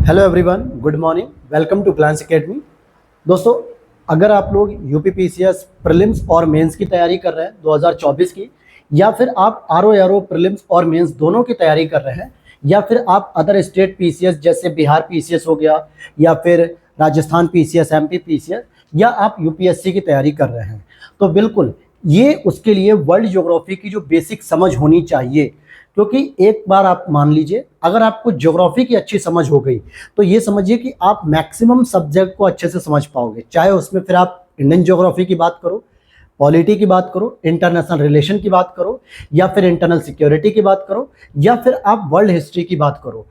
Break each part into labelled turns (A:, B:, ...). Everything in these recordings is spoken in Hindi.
A: Hello everyone, good morning, welcome to Glance Academy. दोस्तों, अगर आप लोग यूपी पीसीएस प्रीलिम्स और मेंस की तैयारी कर रहे हैं 2024 की, या फिर आप आरओ प्रीलिम्स और मेंस दोनों की तैयारी कर रहे हैं, या फिर आप अदर स्टेट पीसीएस जैसे बिहार पीसीएस हो गया, या फिर राजस्थान पीसीएस, एमपी पीसीएस, या आप यूपीएससी की तैयारी कर रहे हैं, तो बिल्कुल ये उसके लिए वर्ल्ड ज्योग्राफी की जो बेसिक समझ होनी चाहिए। क्योंकि एक बार आप मान लीजिए, अगर आपको ज्योग्राफी की अच्छी समझ हो गई तो ये समझिए कि आप मैक्सिमम सब्जेक्ट को अच्छे से समझ पाओगे। चाहे उसमें फिर आप इंडियन ज्योग्राफी की बात करो, पॉलिटी की बात करो, इंटरनेशनल रिलेशन की बात करो, या फिर इंटरनल सिक्योरिटी की बात करो, या फिर आप वर्ल्ड हिस्ट्री की बात करो,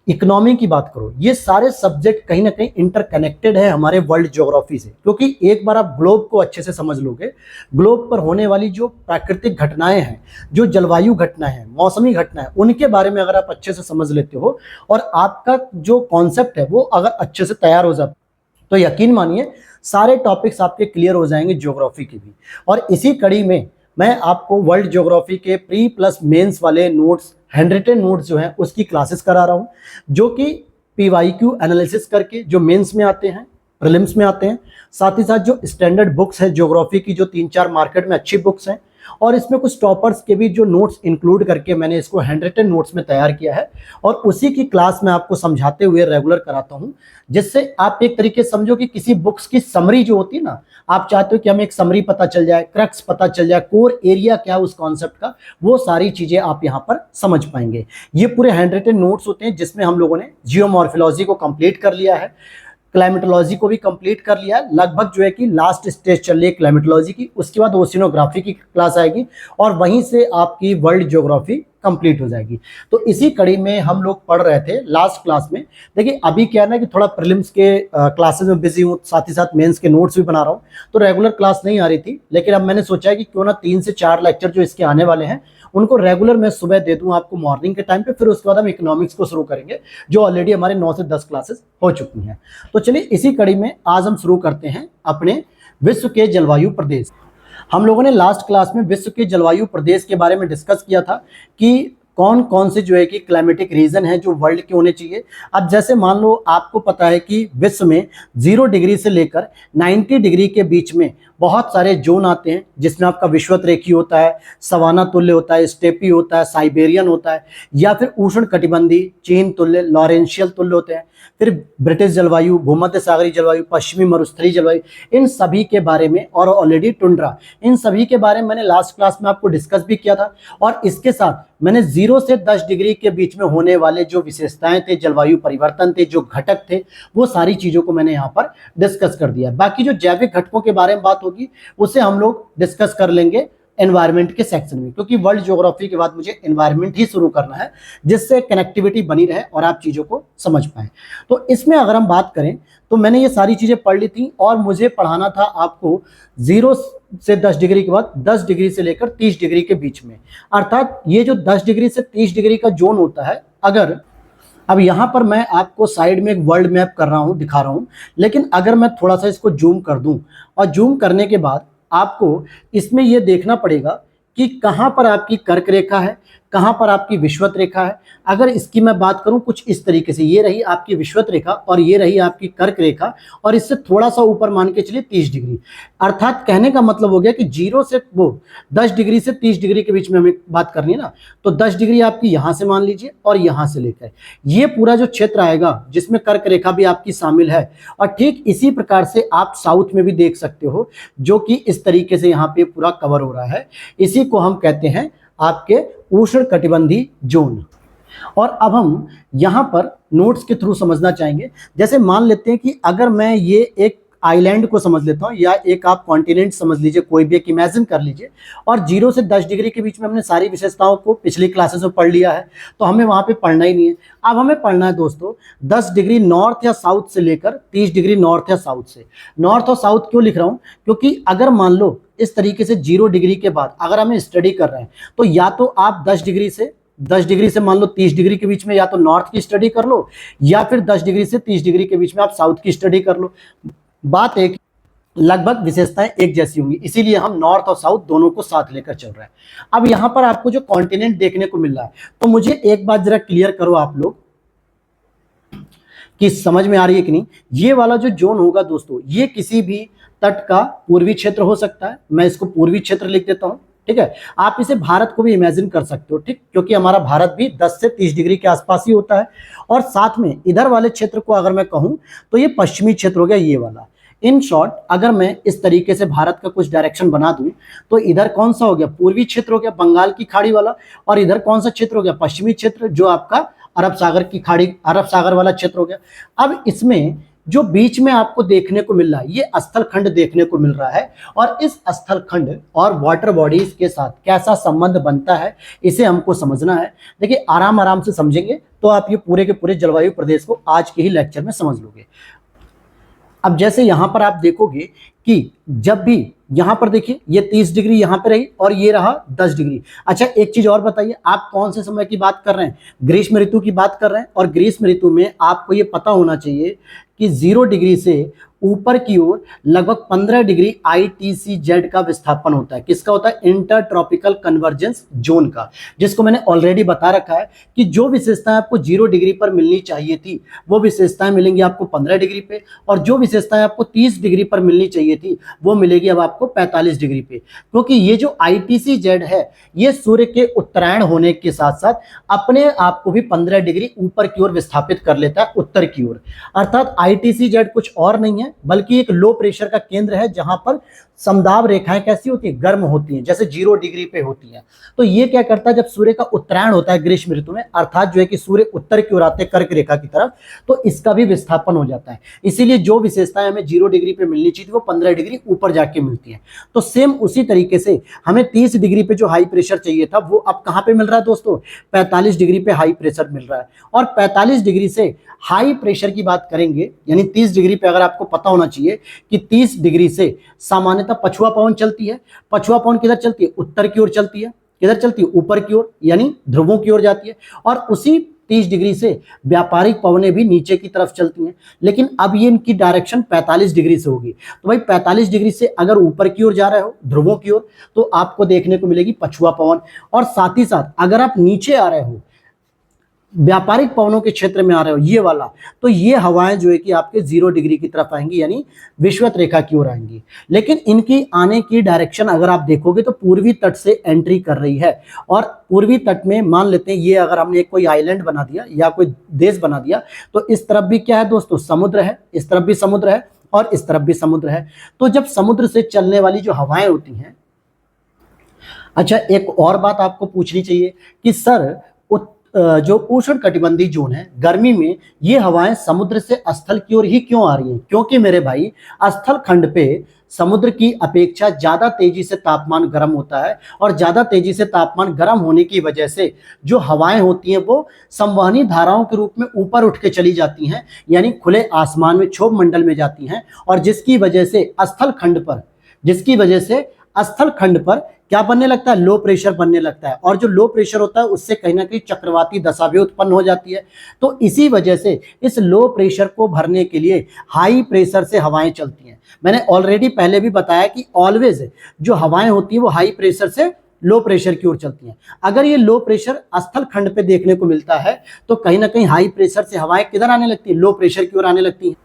A: इकोनॉमी की बात करो। ये सारे सब्जेक्ट कहीं ना कहीं इंटरकनेक्टेड है हमारे वर्ल्ड ज्योग्राफी से। क्योंकि एक बार आप ग्लोब को अच्छे से समझ लोगे, ग्लोब पर होने वाली जो प्राकृतिक घटनाएं हैं, जो जलवायु घटनाएं हैं, मौसमी घटनाएं, उनके बारे में अगर आप अच्छे से समझ लेते हो और आपका जो कॉन्सेप्ट है वो अगर अच्छे से तैयार हो जाता, तो यकीन मानिए सारे टॉपिक्स आपके क्लियर हो जाएंगे ज्योग्राफी की भी। और इसी कड़ी में मैं आपको वर्ल्ड ज्योग्राफी के प्री प्लस मेंस वाले नोट्स, हैंड रिटन नोट्स जो हैं उसकी क्लासेस करा रहा हूं, जो कि पीवाईक्यू एनालिसिस करके जो मेंस में आते हैं, प्रीलिम्स में आते हैं। साथ ही साथ जो स्टैंडर्ड बुक्स है ज्योग्राफी की, जो 3-4 मार्केट में अच्छी बुक्स हैं, और इसमें कुछ टॉपर्स के भी जो नोट्स इंक्लूड करके मैंने इसको हैंड रिटन नोट्स में तैयार किया है, और उसी की क्लास में आपको समझाते हुए रेगुलर कराता हूं, जिससे आप एक तरीके से समझो कि किसी बुक्स की समरी जो होती है ना, आप चाहते हो कि हमें एक समरी पता चल जाए, क्रक्स पता चल जाए, कोर एरिया क्या उस कॉन्सेप्ट का, वो सारी चीजें आप यहाँ पर समझ पाएंगे। ये पूरे हैंड रिटन नोट्स होते हैं जिसमें हम लोगों ने जियोमॉर्फोलॉजी को कंप्लीट कर लिया है, क्लाइमेटोलॉजी को भी कंप्लीट कर लिया है, लगभग जो है कि लास्ट स्टेज चल रही है क्लाइमेटोलॉजी की। उसके बाद ओशिनोग्राफी की क्लास आएगी और वहीं से आपकी वर्ल्ड ज्योग्राफी कंप्लीट हो जाएगी। तो इसी कड़ी में हम लोग पढ़ रहे थे लास्ट क्लास में। देखिए अभी क्या है ना कि थोड़ा प्रीलिम्स के क्लासेस में बिजी हूँ, साथ ही साथ मेंस के नोट्स भी बना रहा हूँ, तो रेगुलर क्लास नहीं आ रही थी। लेकिन अब मैंने सोचा है कि क्यों ना 3 से 4 लेक्चर जो इसके आने वाले हैं उनको रेगुलर मैं सुबह दे दूं आपको मॉर्निंग के टाइम पे। फिर उसके बाद हम इकोनॉमिक्स को शुरू करेंगे, जो ऑलरेडी हमारे 9 से 10 क्लासेस हो चुकी हैं। तो चलिए इसी कड़ी में आज हम शुरू करते हैं अपने विश्व के जलवायु प्रदेश। हम लोगों ने लास्ट क्लास में विश्व के जलवायु प्रदेश के बारे में डिस्कस किया था कि कौन कौन से जो है कि क्लाइमेटिक रीजन है जो वर्ल्ड के होने चाहिए। अब जैसे मान लो आपको पता है कि विश्व में 0 डिग्री से लेकर 90 डिग्री के बीच में बहुत सारे जोन आते हैं, जिसमें आपका विषुवत रेखी होता है, सवाना तुल्य होता है, स्टेपी होता है, साइबेरियन होता है, या फिर उष्ण कटिबंधी, चीन तुल्य, लॉरेंशियल तुल्य होते हैं। फिर ब्रिटिश जलवायु, भूमध्य सागरीय जलवायु, पश्चिमी मरुस्थलीय जलवायु, इन सभी के बारे में, और ऑलरेडी टुंड्रा, इन सभी के बारे में मैंने लास्ट क्लास में आपको डिस्कस भी किया था। और इसके साथ मैंने 0 से 10 डिग्री के बीच में होने वाले जो विशेषताएं थे, जलवायु परिवर्तन थे, जो घटक थे, वो सारी चीजों को मैंने यहाँ पर डिस्कस कर दिया। बाकी जो जैविक घटकों के बारे में बात होगी उसे हम लोग डिस्कस कर लेंगे एनवायरनमेंट के सेक्शन में, क्योंकि वर्ल्ड ज्योग्राफी के बाद मुझे एनवायरनमेंट ही शुरू करना है, जिससे कनेक्टिविटी बनी रहे और आप चीजों को समझ पाए। तो इसमें अगर हम बात करें तो मैंने ये सारी चीजें पढ़ ली थी, और मुझे पढ़ाना था आपको 0 से 10 डिग्री के बाद 10 डिग्री से लेकर 30 डिग्री के बीच में। अर्थात ये जो 10 डिग्री से 30 डिग्री का जोन होता है, अगर अब यहाँ पर मैं आपको साइड में एक वर्ल्ड मैप कर रहा हूँ, दिखा रहा हूँ, लेकिन अगर मैं थोड़ा सा इसको जूम कर दूं, और जूम करने के बाद आपको इसमें यह देखना पड़ेगा कि कहां पर आपकी कर्क रेखा है, कहां पर आपकी विषुवत रेखा है। अगर इसकी मैं बात करूं कुछ इस तरीके से, ये रही आपकी विषुवत रेखा और ये रही आपकी कर्क रेखा, और इससे थोड़ा सा ऊपर मान के चलिए 30 डिग्री। अर्थात कहने का मतलब हो गया कि 0 से 10 डिग्री से 30 डिग्री के बीच में हमें बात करनी है ना, तो 10 डिग्री आपकी यहां से मान लीजिए, और यहां से लेकर ये पूरा जो क्षेत्र आएगा जिसमें कर्क रेखा भी आपकी शामिल है। और ठीक इसी प्रकार से आप साउथ में भी देख सकते हो, जो कि इस तरीके से यहाँ पे पूरा कवर हो रहा है। इसी को हम कहते हैं आपके उष्ण कटिबंधी जोन। और अब हम यहां पर नोट्स के थ्रू समझना चाहेंगे। जैसे मान लेते हैं कि अगर मैं ये एक आइलैंड को समझ लेता हूं, या एक आप कॉन्टिनेंट समझ लीजिए, कोई भी एक इमेजिन कर लीजिए, और 0 से 10 डिग्री के बीच में हमने सारी विशेषताओं को पिछली क्लासेस में पढ़ लिया है, तो हमें वहां पे पढ़ना ही नहीं है। अब हमें पढ़ना है दोस्तों 10 डिग्री नॉर्थ या साउथ से लेकर 30 डिग्री नॉर्थ या साउथ से। नॉर्थ और साउथ क्यों लिख रहा हूं? क्योंकि अगर मान लो इस तरीके से 0 डिग्री के बाद अगर हमें स्टडी कर रहे हैं, तो या तो आप 10 डिग्री से मान लो 30 डिग्री के बीच में या तो नॉर्थ की स्टडी कर लो, या फिर 10 डिग्री से 30 डिग्री के बीच में आप साउथ की स्टडी कर लो। बात एक, लगभग विशेषताएं एक जैसी होंगी, इसीलिए हम नॉर्थ और साउथ दोनों को साथ लेकर चल रहे हैं। अब यहां पर आपको जो कॉन्टिनेंट देखने को मिल रहा है, तो मुझे एक बात जरा क्लियर करो आप लोग कि समझ में आ रही है कि नहीं। ये वाला जो जोन होगा दोस्तों, ये किसी भी तट का पूर्वी क्षेत्र हो सकता है, मैं इसको पूर्वी क्षेत्र लिख देता हूं, ठीक है। आप इसे भारत को भी इमेजिन कर सकते हो, ठीक, क्योंकि हमारा भारत भी 10 से 30 डिग्री के आसपास ही होता है। और साथ में इधर वाले क्षेत्र को अगर मैं कहूं तो ये पश्चिमी क्षेत्र हो गया, ये वाला। इन शॉर्ट अगर मैं इस तरीके से भारत का कुछ डायरेक्शन बना दूं तो इधर कौन सा हो गया, पूर्वी क्षेत्र हो गया, बंगाल की खाड़ी वाला, और इधर कौन सा क्षेत्र हो गया, पश्चिमी क्षेत्र, जो आपका अरब सागर की खाड़ी, अरब सागर वाला क्षेत्र हो गया। अब इसमें जो बीच में आपको देखने को मिल रहा है, ये स्थल खंड देखने को मिल रहा है, और इस स्थल खंड और वाटर बॉडीज के साथ कैसा संबंध बनता है, इसे हमको समझना है। देखिए आराम आराम से समझेंगे तो आप ये पूरे के पूरे जलवायु प्रदेश को आज के ही लेक्चर में समझ लोगे। अब जैसे यहां पर आप देखोगे कि जब भी यहां पर देखिए ये 30 डिग्री यहां पे रही और ये रहा 10 डिग्री। अच्छा एक चीज और बताइए, आप कौन से समय की बात कर रहे हैं, ग्रीष्म ऋतु की बात कर रहे हैं। और ग्रीष्म ऋतु में आपको ये पता होना चाहिए कि 0 डिग्री से ऊपर की ओर लगभग 15 डिग्री ITCZ का विस्थापन होता है। किसका होता है, इंटर ट्रॉपिकल कन्वर्जेंस जोन का, जिसको मैंने ऑलरेडी बता रखा है कि जो विशेषताएं आपको 0 डिग्री पर मिलनी चाहिए थी वो विशेषताएं मिलेंगी आपको 15 डिग्री पे, और जो विशेषताएं आपको 30 डिग्री पर मिलनी चाहिए थी वो मिलेगी अब आपको 45 डिग्री पे। क्योंकि ये जो ITCZ है ये सूर्य के उत्तरायण होने के साथ साथ अपने आप को भी 15 डिग्री ऊपर की ओर विस्थापित कर लेता है, उत्तर की ओर। अर्थात ITCZ कुछ और नहीं है बल्कि एक लो प्रेशर का केंद्र है, जहां पर समदाब रेखाएं कैसी होती है, गर्म होती हैं, जैसे 0 डिग्री पे होती हैं। तो ये क्या करता है, जब सूर्य का उत्तरायण होता है ग्रीष्म ऋतु में, अर्थात जो है कि सूर्य उत्तर की ओर आते हैं कर्क रेखा की तरफ, तो इसका भी विस्थापन हो जाता है। इसीलिए जो विशेषताएं हमें 0 डिग्री पे मिलनी चाहिए वो 15 डिग्री ऊपर जाके मिलती है। तो सेम उसी तरीके से हमें 30 डिग्री पे जो हाई प्रेशर चाहिए था वो अब कहां पे मिल रहा है दोस्तों, 45 डिग्री पे हाई प्रेशर मिल रहा है। और 45 डिग्री से हाई प्रेशर की बात करेंगे, यानी 30 डिग्री पे अगर आपको पता होना चाहिए कि 30 डिग्री से सामान्यतः पछुआ पवन चलती है। पछुआ पवन किधर चलती है, उत्तर की ओर चलती है। किधर चलती है, ऊपर की ओर, यानी ध्रुवों की ओर जाती है। और उसी 30 डिग्री से व्यापारिक पवनें भी नीचे की तरफ चलती हैं, लेकिन अब ये इनकी डायरेक्शन 45 डिग्री से होगी। तो भाई 45 डिग्री से अगर ऊपर की ओर जा रहे हो ध्रुवों की ओर तो आपको देखने को मिलेगी पछुआ पवन, और साथ ही साथ अगर आप नीचे आ रहे हो व्यापारिक पवनों के क्षेत्र में आ रहे हो ये वाला, तो ये हवाएं जो है कि आपके 0 डिग्री की तरफ आएंगी, यानी विषुवत रेखा की ओर आएंगी। लेकिन इनकी आने की डायरेक्शन अगर आप देखोगे तो पूर्वी तट से एंट्री कर रही है। और पूर्वी तट में मान लेते हैं ये अगर हमने कोई आइलैंड बना दिया या कोई देश बना दिया, तो इस तरफ भी क्या है दोस्तों, समुद्र है, इस तरफ भी समुद्र है और इस तरफ भी समुद्र है। तो जब समुद्र से चलने वाली जो हवाएं होती हैं, अच्छा एक और बात आपको पूछनी चाहिए कि सर जो उष्ण कटिबंधीय जोन है गर्मी में ये हवाएं समुद्र से स्थल की ओर ही क्यों आ रही हैं? क्योंकि मेरे भाई स्थल खंड पे समुद्र की अपेक्षा ज्यादा तेजी से तापमान गर्म होता है, और ज्यादा तेजी से तापमान गर्म होने की वजह से जो हवाएं होती हैं वो संवहनी धाराओं के रूप में ऊपर उठ के चली जाती हैं, यानी खुले आसमान में क्षोभ मंडल में जाती हैं, और जिसकी वजह से स्थल खंड पर क्या बनने लगता है, लो प्रेशर बनने लगता है। और जो लो प्रेशर होता है उससे कहीं ना कहीं चक्रवाती दशा भी उत्पन्न हो जाती है। तो इसी वजह से इस लो प्रेशर को भरने के लिए हाई प्रेशर से हवाएं चलती हैं। मैंने ऑलरेडी पहले भी बताया कि ऑलवेज जो हवाएं होती हैं वो हाई प्रेशर से लो प्रेशर की ओर चलती हैं। अगर ये लो प्रेशर स्थल खंड पे देखने को मिलता है तो कहीं ना कहीं हाई प्रेशर से हवाएं किधर आने लगती है, लो प्रेशर की ओर आने लगती हैं।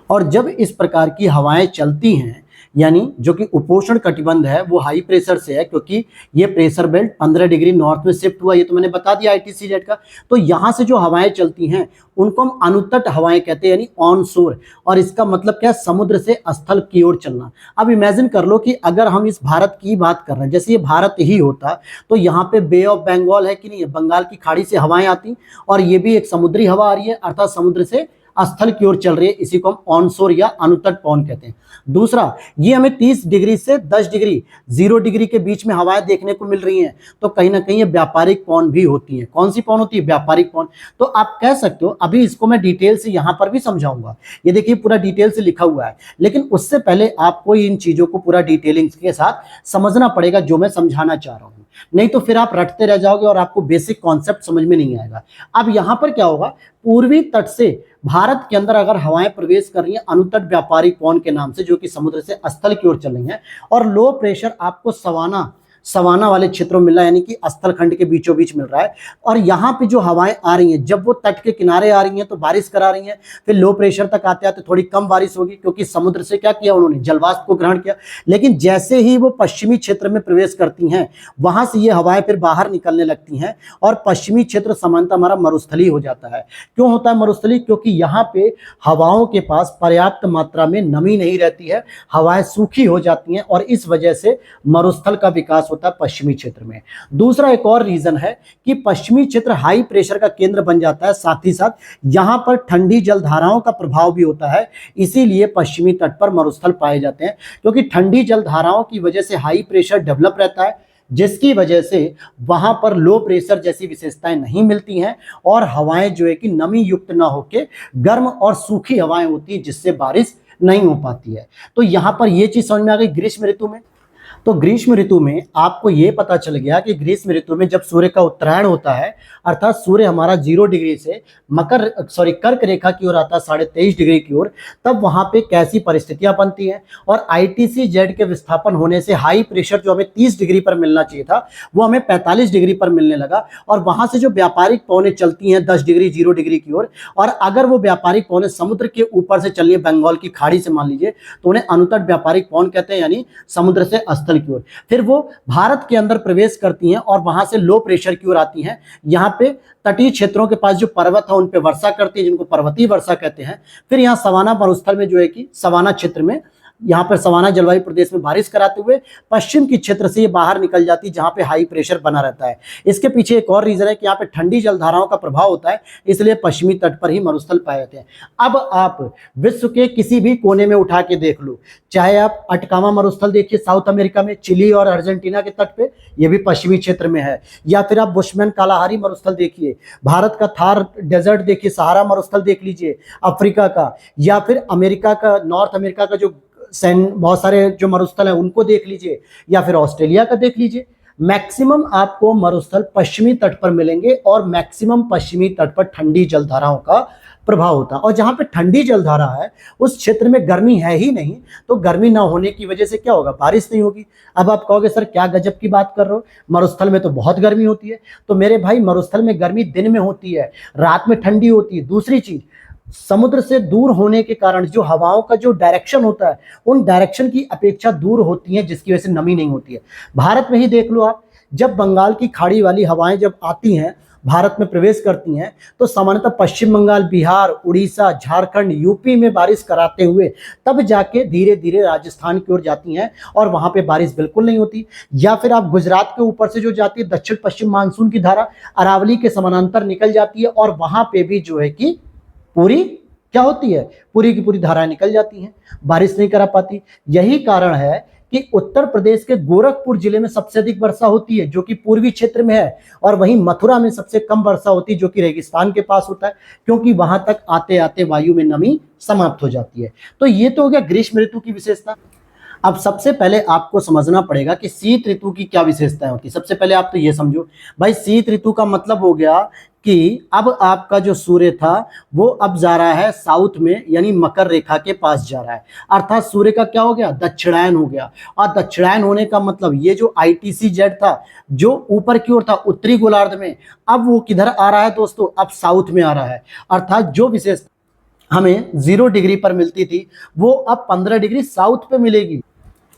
A: और जब इस प्रकार की हवाएं चलती हैं, यानी जो कि उपोष्ण कटिबंध है वो हाई प्रेशर से है, क्योंकि ये प्रेशर बेल्ट 15 डिग्री नॉर्थ में शिफ्ट हुआ, ये तो मैंने बता दिया ITCZ का। तो यहां से जो हवाएं चलती हैं उनको हम अनुतट हवाएं कहते हैं, यानी ऑन शोर। और इसका मतलब क्या है, समुद्र से स्थल की ओर चलना। अब इमेजिन कर लो कि अगर हम इस भारत की बात कर रहे हैं, जैसे ये भारत ही होता तो यहाँ पे बे ऑफ बंगाल है कि नहीं है, बंगाल की खाड़ी से हवाएं आती और ये भी एक समुद्री हवा आ रही है, अर्थात समुद्र से स्थल की ओर चल रही है। इसी को हम ऑनशोर या अनुतट पवन कहते हैं। दूसरा, ये हमें 30 डिग्री से 10 डिग्री 0 डिग्री के बीच में हवाएं देखने को मिल रही हैं, तो कहीं ना कहीं ये व्यापारिक पवन भी होती है। कौन सी पवन होती है, व्यापारिक पवन। तो आप कह सकते हो, अभी इसको मैं डिटेल से यहां पर भी समझाऊंगा, ये देखिए पूरा डिटेल से लिखा हुआ है, लेकिन उससे पहले आपको इन चीजों को पूरा डिटेलिंग के साथ समझना पड़ेगा जो मैं समझाना चाह रहा हूं, नहीं तो फिर आप रटते रह जाओगे और आपको बेसिक कॉन्सेप्ट समझ में नहीं आएगा। अब यहां पर क्या होगा, पूर्वी तट से भारत के अंदर अगर हवाएं प्रवेश कर रही हैं अनुतट व्यापारिक पवन के नाम से, जो कि समुद्र से स्थल की ओर चल रही हैं, और लो प्रेशर आपको सवाना सवाना वाले क्षेत्रों में मिल रहा है, यानी कि स्थल खंड के बीचों बीच मिल रहा है। और यहाँ पे जो हवाएं आ रही हैं, जब वो तट के किनारे आ रही हैं तो बारिश करा रही हैं, फिर लो प्रेशर तक आते आते थोड़ी कम बारिश होगी, क्योंकि समुद्र से क्या किया उन्होंने, जलवाष्प को ग्रहण किया। लेकिन जैसे ही वो पश्चिमी क्षेत्र में प्रवेश करती हैं, वहां से ये हवाएं फिर बाहर निकलने लगती हैं और पश्चिमी क्षेत्र सामान्यतः हमारा मरुस्थली हो जाता है। क्यों होता है मरुस्थली? क्योंकि यहाँ पे हवाओं के पास पर्याप्त मात्रा में नमी नहीं रहती है, हवाएं सूखी हो जाती हैं और इस वजह से मरुस्थल का विकास होता है पश्चिमी क्षेत्र में। दूसरा एक और रीजन है कि पश्चिमी क्षेत्र हाई प्रेशर का केंद्र बन जाता है, साथ ही साथ यहां पर ठंडी जलधाराओं का प्रभाव भी होता है, इसीलिए पश्चिमी तट पर मरुस्थल पाए जाते हैं। क्योंकि ठंडी जलधाराओं की वजह से हाई प्रेशर डेवलप रहता है, जिसकी वजह से वहां पर लो प्रेशर जैसी विशेषताएं नहीं मिलती हैं और हवाएं जो है कि नमी युक्त ना होके गर्म और सूखी हवाएं होती है, जिससे बारिश नहीं हो पाती है। तो यहां पर यह चीज समझ में आ गई ग्रीष्म ऋतु में। तो ग्रीष्म ऋतु में आपको यह पता चल गया कि ग्रीष्म ऋतु में जब सूर्य का उत्तरायण होता है, अर्थात सूर्य हमारा 0 डिग्री से कर्क रेखा की ओर आता है 23.5 डिग्री की ओर, तब वहां पे कैसी परिस्थितियां बनती हैं। और ITC-Z के विस्थापन होने से हाई प्रेशर जो हमें 30 डिग्री पर मिलना चाहिए था, वो हमें 45 डिग्री पर मिलने लगा। और वहां से जो व्यापारिक पवनें चलती हैं 10 डिग्री 0 डिग्री की ओर, और अगर वो व्यापारिक पवनें समुद्र के ऊपर से चल रही है, बंगाल की खाड़ी से मान लीजिए, तो उन्हें अनुतट व्यापारिक पवन कहते हैं, यानी समुद्र से स्थल की ओर। फिर वो भारत के अंदर प्रवेश करती हैं और वहां से लो प्रेशर की ओर आती हैं। यहां पे तटीय क्षेत्रों के पास जो पर्वत है उन पे वर्षा करती है, जिनको पर्वतीय वर्षा कहते हैं। फिर यहाँ सवाना मरुस्थल में जो है कि सवाना क्षेत्र में, यहाँ पर सवाना जलवायु प्रदेश में बारिश कराते हुए पश्चिम की क्षेत्र से ये बाहर निकल जाती है, जहां पे हाई प्रेशर बना रहता है। इसके पीछे एक और रीजन है कि यहाँ पे ठंडी जलधाराओं का प्रभाव होता है, इसलिए पश्चिमी तट पर ही मरुस्थल पाए जाते हैं। अब आप विश्व के किसी भी कोने में उठा के देख लो, चाहे आप अटकामा मरुस्थल देखिए साउथ अमेरिका में, चिली और अर्जेंटीना के तट पे, ये भी पश्चिमी क्षेत्र में है। या फिर आप बुशमैन कालाहारी मरुस्थल देखिए, भारत का थार डेजर्ट देखिए, सहारा मरुस्थल देख लीजिए अफ्रीका का, या फिर अमेरिका का, नॉर्थ अमेरिका का जो बहुत सारे जो मरुस्थल है उनको देख लीजिए, या फिर ऑस्ट्रेलिया का देख लीजिए। मैक्सिमम आपको मरुस्थल पश्चिमी तट पर मिलेंगे और मैक्सिमम पश्चिमी तट पर ठंडी जलधाराओं का प्रभाव होता है। और जहां पे ठंडी जलधारा है उस क्षेत्र में गर्मी है ही नहीं, तो गर्मी ना होने की वजह से क्या होगा, बारिश नहीं होगी। अब आप कहोगे सर क्या गजब की बात कर रहे हो, मरुस्थल में तो बहुत गर्मी होती है। तो मेरे भाई, मरुस्थल में गर्मी दिन में होती है, रात में ठंडी होती है। दूसरी चीज, समुद्र से दूर होने के कारण जो हवाओं का जो डायरेक्शन होता है, उन डायरेक्शन की अपेक्षा दूर होती है, जिसकी वजह से नमी नहीं होती है। भारत में ही देख लो आप, जब बंगाल की खाड़ी वाली हवाएं जब आती हैं, भारत में प्रवेश करती हैं, तो सामान्यतः पश्चिम बंगाल, बिहार, उड़ीसा, झारखंड, यूपी में बारिश कराते हुए तब जाके धीरे धीरे राजस्थान की ओर जाती हैं और वहां पे बारिश बिल्कुल नहीं होती। या फिर आप गुजरात के ऊपर से जो जाती है दक्षिण पश्चिम मानसून की धारा अरावली के समानांतर निकल जाती है और वहां पे भी जो है कि पूरी क्या होती है, पूरी की पूरी धाराएं निकल जाती हैं, बारिश नहीं करा पाती। यही कारण है कि उत्तर प्रदेश के गोरखपुर जिले में सबसे अधिक वर्षा होती है, जो कि पूर्वी क्षेत्र में है, और वहीं मथुरा में सबसे कम वर्षा होती है, जो कि रेगिस्तान के पास होता है, क्योंकि वहां तक आते आते वायु में नमी समाप्त हो जाती है। तो ये तो हो गया ग्रीष्म ऋतु की विशेषता। अब सबसे पहले आपको समझना पड़ेगा कि शीत ऋतु की क्या विशेषताएं होती है। सबसे पहले आप तो ये समझो भाई, शीत ऋतु का मतलब हो गया कि अब आपका जो सूर्य था वो अब जा रहा है साउथ में, यानी मकर रेखा के पास जा रहा है, अर्थात सूर्य का क्या हो गया, दक्षिणायन हो गया। और दक्षिणायन होने का मतलब ये जो ITC-Z था जो ऊपर की ओर था उत्तरी गोलार्ध में, अब वो किधर आ रहा है दोस्तों, अब साउथ में आ रहा है। अर्थात जो विशेषता हमें 0 डिग्री पर मिलती थी वो अब 15 डिग्री साउथ पे मिलेगी।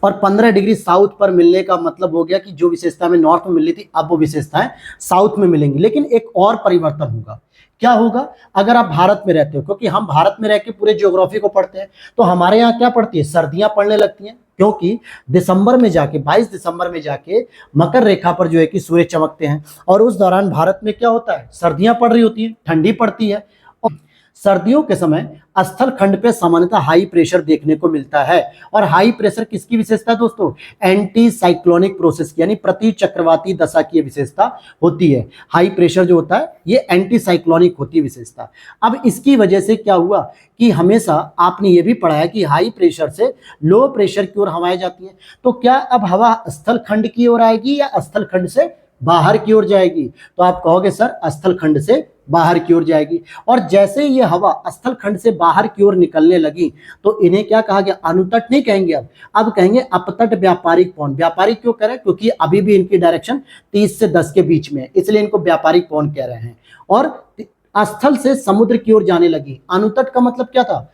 A: और 15 डिग्री साउथ पर मिलने का मतलब हो गया कि जो विशेषता में नॉर्थ में मिल रही थी अब वो विशेषताएं साउथ में मिलेंगी। लेकिन एक और परिवर्तन होगा, क्या होगा, अगर आप भारत में रहते हो, क्योंकि हम भारत में रह के पूरे ज्योग्राफी को पढ़ते हैं, तो हमारे यहाँ क्या पड़ती है, सर्दियां पड़ने लगती हैं, क्योंकि दिसंबर में जाके 22 दिसंबर में जाके मकर रेखा पर जो है कि सूर्य चमकते हैं, और उस दौरान भारत में क्या होता है, सर्दियां पड़ रही होती हैं, ठंडी पड़ती है। और सर्दियों के समय स्थल खंड पे सामान्यतः हाई प्रेशर देखने को मिलता है। और हाई प्रेशर किसकी विशेषता है दोस्तों, एंटी साइक्लोनिक प्रोसेस की, यानी प्रति चक्रवाती दशा की विशेषता होती है। हाई प्रेशर जो होता है ये एंटी साइक्लोनिक होती है विशेषता। अब इसकी वजह से क्या हुआ कि हमेशा आपने ये भी पढ़ा है कि हाई प्रेशर से लो प्रेशर की ओर हवाएं जाती हैं। तो क्या अब हवा स्थल खंड की ओर आएगी या स्थल खंड से बाहर की ओर जाएगी, तो आप कहोगे सर स्थल खंड से बाहर की ओर जाएगी। और जैसे ही ये हवा स्थल खंड से बाहर की ओर निकलने लगी तो इन्हें क्या कहा गया, अनुतट नहीं कहेंगे, अब कहेंगे अपतट व्यापारिक पवन। व्यापारिक क्यों कह रहे हैं, क्योंकि अभी भी इनकी डायरेक्शन 30 से 10 के बीच में है, इसलिए इनको व्यापारिक पवन कह रहे हैं। और स्थल से समुद्र की ओर जाने लगी। अनुतट का मतलब क्या था,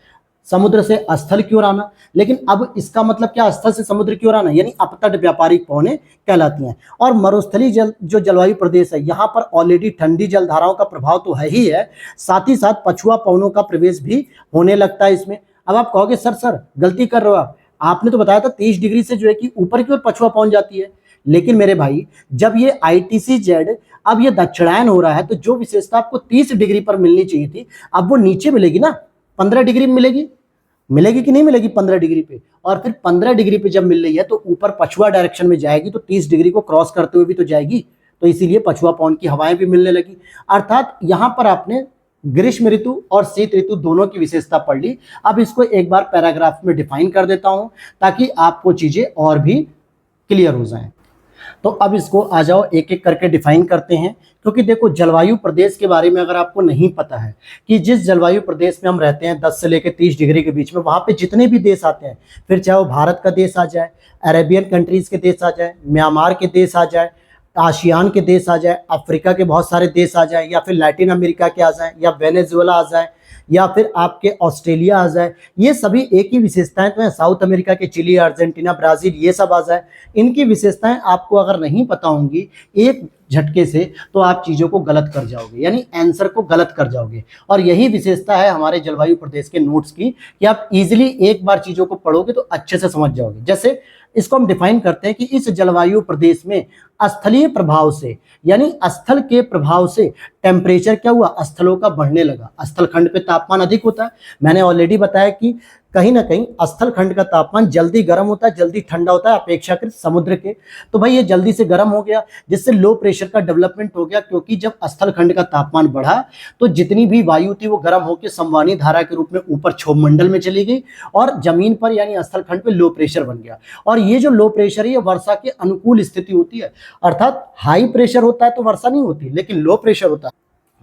A: समुद्र से स्थल की ओर आना, लेकिन अब इसका मतलब क्या, स्थल से समुद्र की ओर आना, यानी अपतट व्यापारिक पवनें कहलाती हैं। और मरुस्थलीय जल जो जलवायु प्रदेश है, यहाँ पर ऑलरेडी ठंडी जलधाराओं का प्रभाव तो है ही है, साथ ही साथ पछुआ पवनों का प्रवेश भी होने लगता है इसमें। अब आप कहोगे सर गलती कर रहे हो आपने तो बताया था 30 डिग्री से जो है कि ऊपर की ओर पछुआ पवन जाती है, लेकिन मेरे भाई जब ये ITCZ अब ये दक्षिणायन हो रहा है, तो जो विशेषता आपको 30 डिग्री पर मिलनी चाहिए थी, अब वो नीचे मिलेगी ना, 15 डिग्री में मिलेगी कि नहीं मिलेगी 15 डिग्री पे। और फिर 15 डिग्री पे जब मिल रही है तो ऊपर पछुआ डायरेक्शन में जाएगी, तो 30 डिग्री को क्रॉस करते हुए भी तो जाएगी, तो इसीलिए पछुआ पवन की हवाएं भी मिलने लगी। अर्थात यहां पर आपने ग्रीष्म ऋतु और शीत ऋतु दोनों की विशेषता पढ़ ली। अब इसको एक बार पैराग्राफ में डिफाइन कर देता हूं ताकि आपको चीजें और भी क्लियर हो जाएं। तो अब इसको आ जाओ एक एक करके डिफाइन करते हैं, क्योंकि देखो जलवायु प्रदेश के बारे में अगर आपको नहीं पता है कि जिस जलवायु प्रदेश में हम रहते हैं 10 से लेकर 30 डिग्री के बीच में, वहां पे जितने भी देश आते हैं, फिर चाहे वो भारत का देश आ जाए, अरेबियन कंट्रीज के देश आ जाए, म्यांमार के देश आ जाए, आसियान के देश आ जाए, अफ्रीका के बहुत सारे देश आ जाए, या फिर लैटिन अमेरिका के आ जाए, या वेनेजुएला आ जाए, या फिर आपके ऑस्ट्रेलिया आ जाए, ये सभी एक ही विशेषताएं तो हैं। साउथ अमेरिका के चिली, अर्जेंटीना, ब्राजील, ये सब आ जाए, इनकी विशेषताएं आपको अगर नहीं पता होंगी एक झटके से, तो आप चीज़ों को गलत कर जाओगे, यानी आंसर को गलत कर जाओगे। और यही विशेषता है हमारे जलवायु प्रदेश के नोट्स की, कि आप इजीली एक बार चीज़ों को पढ़ोगे तो अच्छे से समझ जाओगे। जैसे इसको हम डिफाइन करते हैं कि इस जलवायु प्रदेश में स्थलीय प्रभाव से, यानी स्थल के प्रभाव से टेम्परेचर क्या हुआ, स्थलों का बढ़ने लगा। स्थल खंड पे तापमान अधिक होता है, मैंने ऑलरेडी बताया कि कहीं ना कहीं स्थल खंड का तापमान जल्दी गर्म होता है, जल्दी ठंडा होता है अपेक्षाकृत समुद्र के। तो भाई ये जल्दी से गर्म हो गया, जिससे लो प्रेशर का डेवलपमेंट हो गया, क्योंकि जब स्थल खंड का तापमान बढ़ा तो जितनी भी वायु थी वो गर्म होकर संवहनी धारा के रूप में ऊपर क्षोभमंडल में चली गई, और जमीन पर यानी स्थल खंड पे लो प्रेशर बन गया। और ये जो लो प्रेशर है ये वर्षा के अनुकूल स्थिति होती है, अर्थात हाई प्रेशर होता है तो वर्षा नहीं होती, लेकिन लो प्रेशर होता है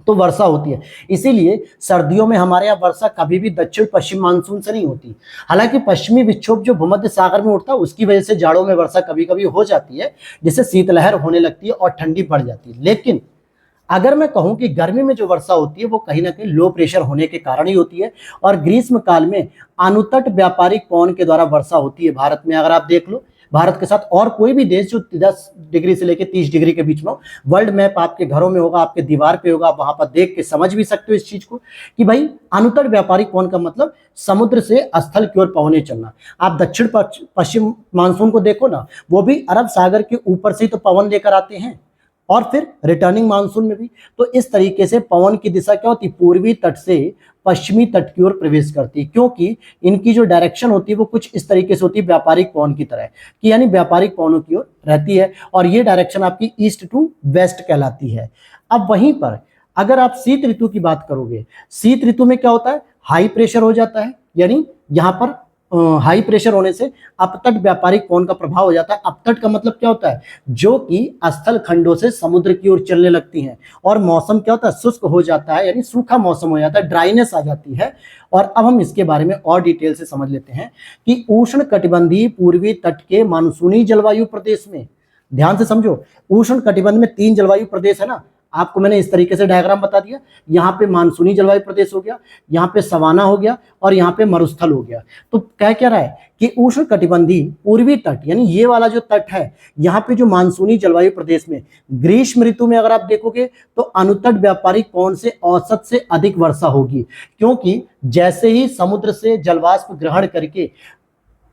A: तो वर्षा होती है। इसीलिए सर्दियों में हमारे यहाँ वर्षा कभी भी दक्षिण पश्चिम मानसून से नहीं होती। हालांकि पश्चिमी विक्षोभ जो भूमध्य सागर में उठता है उसकी वजह से जाड़ों में वर्षा कभी कभी हो जाती है, जिससे शीतलहर होने लगती है और ठंडी बढ़ जाती है। लेकिन अगर मैं कहूं कि गर्मी में जो वर्षा होती है वो कहीं ना कहीं लो प्रेशर होने के कारण ही होती है, और ग्रीष्म काल में अनुतट व्यापारिक पवन के द्वारा वर्षा होती है। भारत में अगर आप देख लो, भारत के साथ और कोई भी देश जो 10 डिग्री से लेकर 30 डिग्री के बीच में हो, वर्ल्ड मैप आपके घरों में होगा, आपके दीवार पे होगा, वहां पर देख के समझ भी सकते हो इस चीज को कि भाई अनुतट व्यापारिक पवन का मतलब समुद्र से स्थल की ओर पवने चलना। आप दक्षिण पश्चिम मानसून को देखो ना, वो भी अरब सागर के ऊपर से ही तो पवन लेकर आते हैं, और फिर रिटर्निंग मानसून में भी। तो इस तरीके से पवन की दिशा क्या होती, पूर्वी तट से पश्चिमी तट की ओर प्रवेश करती है, क्योंकि इनकी जो डायरेक्शन होती है वो कुछ इस तरीके से होती है व्यापारिक पवन की तरह, कि यानी व्यापारिक पवनों की ओर रहती है, और ये डायरेक्शन आपकी ईस्ट टू वेस्ट कहलाती है। अब वहीं पर अगर आप शीत ऋतु की बात करोगे, शीत ऋतु में क्या होता है, हाई प्रेशर हो जाता है, यानी यहाँ पर हाई प्रेशर होने से अपतट व्यापारिक पवन का प्रभाव हो जाता है। अपतट का मतलब क्या होता है, जो कि स्थल खंडों से समुद्र की ओर चलने लगती हैं, और मौसम क्या होता है, शुष्क हो जाता है, यानी सूखा मौसम हो जाता है, ड्राइनेस आ जाती है। और अब हम इसके बारे में और डिटेल से समझ लेते हैं कि उष्ण कटिबंधीय पूर्वी तट के मानसूनी जलवायु प्रदेश में, ध्यान से समझो, उष्ण कटिबंध में 3 जलवायु प्रदेश है ना, आपको मैंने इस तरीके से डायग्राम बता दिया। यहाँ पे मानसूनी जलवायु प्रदेश हो गया, यहाँ पे सवाना हो गया, और यहाँ पे मरुस्थल हो गया। तो क्या रहा है कि उष्ण कटिबंधीय पूर्वी तट, यानी ये वाला जो तट है, यहाँ पे जो मानसूनी जलवायु प्रदेश में ग्रीष्म ऋतु में अगर आप देखोगे तो अनुतट व्यापारिक पवन से औसत से अधिक वर्षा होगी, क्योंकि जैसे ही समुद्र से जलवाष्प ग्रहण करके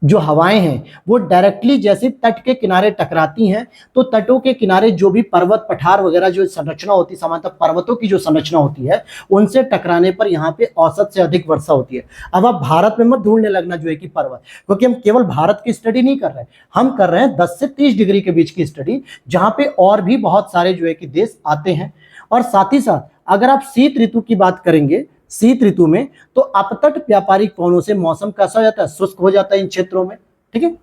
A: जो हवाएं हैं वो डायरेक्टली जैसे तट के किनारे टकराती हैं, तो तटों के किनारे जो भी पर्वत पठार वगैरह जो संरचना होती है, सामान्यतः पर्वतों की जो संरचना होती है, उनसे टकराने पर यहाँ पे औसत से अधिक वर्षा होती है। अब आप भारत में मत ढूंढने लगना जो है कि पर्वत, क्योंकि हम केवल भारत की स्टडी नहीं कर रहे हैं, हम कर रहे हैं 10 से 30 डिग्री के बीच की स्टडी, जहाँ पे और भी बहुत सारे जो है कि देश आते हैं। और साथ ही साथ अगर आप शीत ऋतु की बात करेंगे, शीत ऋतु में तो अपतट व्यापारिक पवनों से मौसम कैसा हो जाता है, शुष्क हो जाता है इन क्षेत्रों में, ठीक है।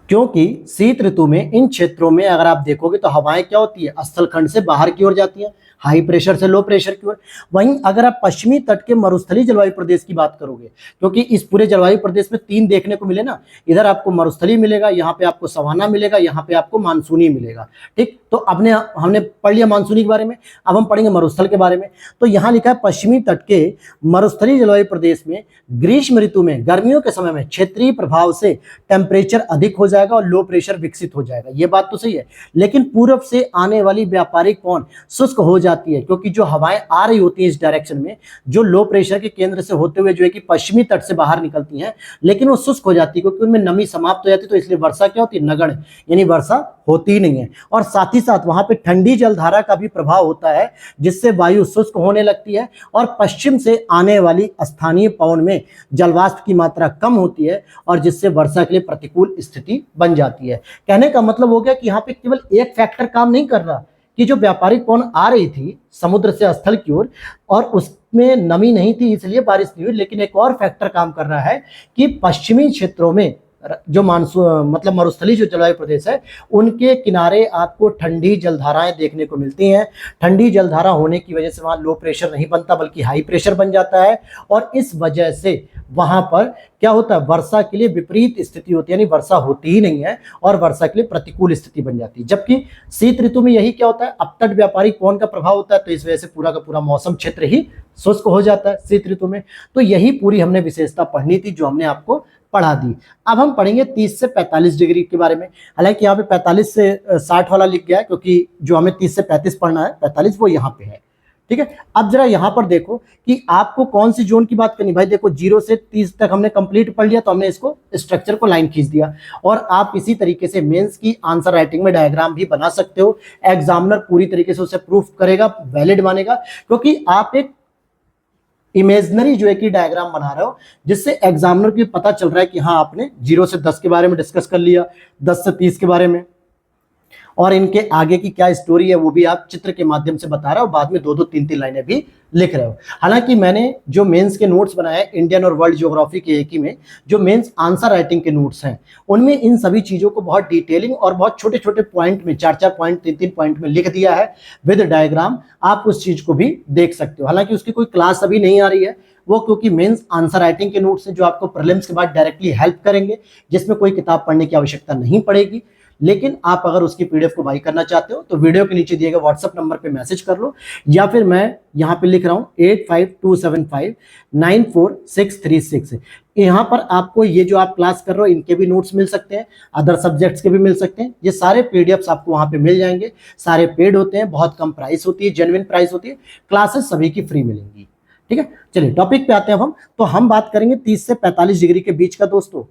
A: क्योंकि शीत ऋतु में इन क्षेत्रों में अगर आप देखोगे तो हवाएं क्या होती है, स्थल खंड से बाहर की ओर जाती है, हाई प्रेशर से लो प्रेशर की ओर। वहीं अगर आप पश्चिमी तट के मरुस्थलीय जलवायु प्रदेश की बात करोगे, क्योंकि इस पूरे जलवायु प्रदेश में 3 देखने को मिले ना, इधर आपको मरुस्थलीय मिलेगा, यहाँ पे आपको सवाना मिलेगा, यहाँ पे आपको मानसूनी मिलेगा। ठीक, तो अपने हमने पढ़ लिया मानसूनी के बारे में, अब हम पढ़ेंगे मरुस्थल के बारे में। तो यहाँ लिखा है पश्चिमी तट के मरुस्थलीय जलवायु प्रदेश में ग्रीष्म ऋतु में गर्मियों के समय में क्षेत्रीय प्रभाव से टेम्परेचर अधिक हो जाएगा और लो प्रेशर विकसित हो जाएगा। ये बात तो सही है, लेकिन पूर्व से आने वाली व्यापारिक पवन शुष्क हो जाती है, क्योंकि जो हवाएं आ रही होती हैं इस डायरेक्शन में, जो लो प्रेशर के केंद्र से होते हुए जो है कि पश्चिमी तट से बाहर निकलती हैं, लेकिन वो शुष्क हो जाती है क्योंकि उनमें नमी समाप्त हो जाती है। तो इसलिए वर्षा क्या होती है, नगण्य, यानी वर्षा होती ही नहीं है। और साथ ही साथ वहां पे ठंडी जलधारा का भी प्रभाव होता है, जिससे वायु शुष्क होने लगती है और पश्चिम से आने वाली स्थानीय पवन में जलवाष्प की मात्रा कम होती है और जिससे वर्षा के लिए प्रतिकूल स्थिति बन जाती है। कहने का मतलब हो गया कि यहाँ पे केवल एक फैक्टर काम नहीं कर रहा कि जो व्यापारिक पवन आ रही थी समुद्र से स्थल की ओर और उसमें नमी नहीं थी इसलिए बारिश नहीं हुई, लेकिन एक और फैक्टर काम कर रहा है कि पश्चिमी क्षेत्रों में जो मानसून मतलब मरुस्थलीय जो जलवायु प्रदेश है उनके किनारे आपको ठंडी जलधाराएं देखने को मिलती हैं। ठंडी जलधारा होने की वजह से वहां लो प्रेशर नहीं बनता बल्कि हाई प्रेशर बन जाता है और इस वजह से वहां पर क्या होता है, वर्षा के लिए विपरीत स्थिति होती है, यानी वर्षा होती ही नहीं है और वर्षा के लिए प्रतिकूल स्थिति बन जाती है। जबकि शीत ऋतु में यही क्या होता है, अपतट व्यापारिक पवन का प्रभाव होता है, तो इस वजह से पूरा का पूरा मौसम क्षेत्र ही शुष्क हो जाता है शीत ऋतु में। तो यही पूरी हमने विशेषता पढ़नी थी जो हमने आपको पढ़ा दी। अब हम पढ़ेंगे 30 से 45 डिग्री के बारे में। हालांकि यहाँ पे 45 से 60 वाला लिख गया है क्योंकि जो हमें 30 से 35 पढ़ना है, 45 वो यहाँ पे है। ठीक है, अब जरा यहाँ पर देखो कि आपको कौन सी जोन की बात करनी। भाई देखो 0 से 30 तक हमने कंप्लीट पढ़ लिया, तो हमने इसको स्ट्रक्चर को लाइन खींच दिया और आप इसी तरीके से मेंस की आंसर राइटिंग में डायग्राम भी बना सकते हो। एग्जामिनर पूरी तरीके से उसे प्रूफ करेगा, वैलिड मानेगा, क्योंकि आप एक इमेजनरी जो है कि डायग्राम बना रहे हो जिससे एग्जामिनर को पता चल रहा है कि हाँ आपने 0 से 10 के बारे में डिस्कस कर लिया, 10 से 30 के बारे में, और इनके आगे की क्या स्टोरी है वो भी आप चित्र के माध्यम से बता रहे हो, बाद में 2-2 3-3 लाइनें भी लिख रहे हो। हालांकि मैंने जो मेंस के नोट्स बनाए इंडियन और वर्ल्ड ज्योग्राफी के एक ही में, जो मेंस आंसर राइटिंग के नोट्स हैं उनमें इन सभी चीजों को बहुत डिटेलिंग और बहुत छोटे छोटे पॉइंट में 4-4 पॉइंट 3-3 पॉइंट में लिख दिया है विद डायग्राम। आप उस चीज को भी देख सकते हो। हालांकि उसकी कोई क्लास अभी नहीं आ रही है, वो क्योंकि मेंस आंसर राइटिंग के नोट्स हैं जो आपको प्रीलिम्स के बाद डायरेक्टली हेल्प करेंगे, जिसमें कोई किताब पढ़ने की आवश्यकता नहीं पड़ेगी। लेकिन आप अगर उसकी पीडीएफ को बाई करना चाहते हो तो वीडियो के नीचे दिए गए व्हाट्सएप नंबर पे मैसेज कर लो, या फिर मैं यहाँ पे लिख रहा हूँ 8527594636। यहाँ पर आपको ये जो आप क्लास कर रहे हो इनके भी नोट्स मिल सकते हैं, अदर सब्जेक्ट्स के भी मिल सकते हैं। ये सारे पीडीएफ्स आपको वहाँ पे मिल जाएंगे, सारे पेड होते हैं, बहुत कम प्राइस होती है, जेन्युइन प्राइस होती है, क्लासेस सभी की फ्री मिलेंगी। ठीक है, चलिए टॉपिक पे आते हैं हम। तो हम बात करेंगे 30 से 45 डिग्री के बीच का दोस्तों,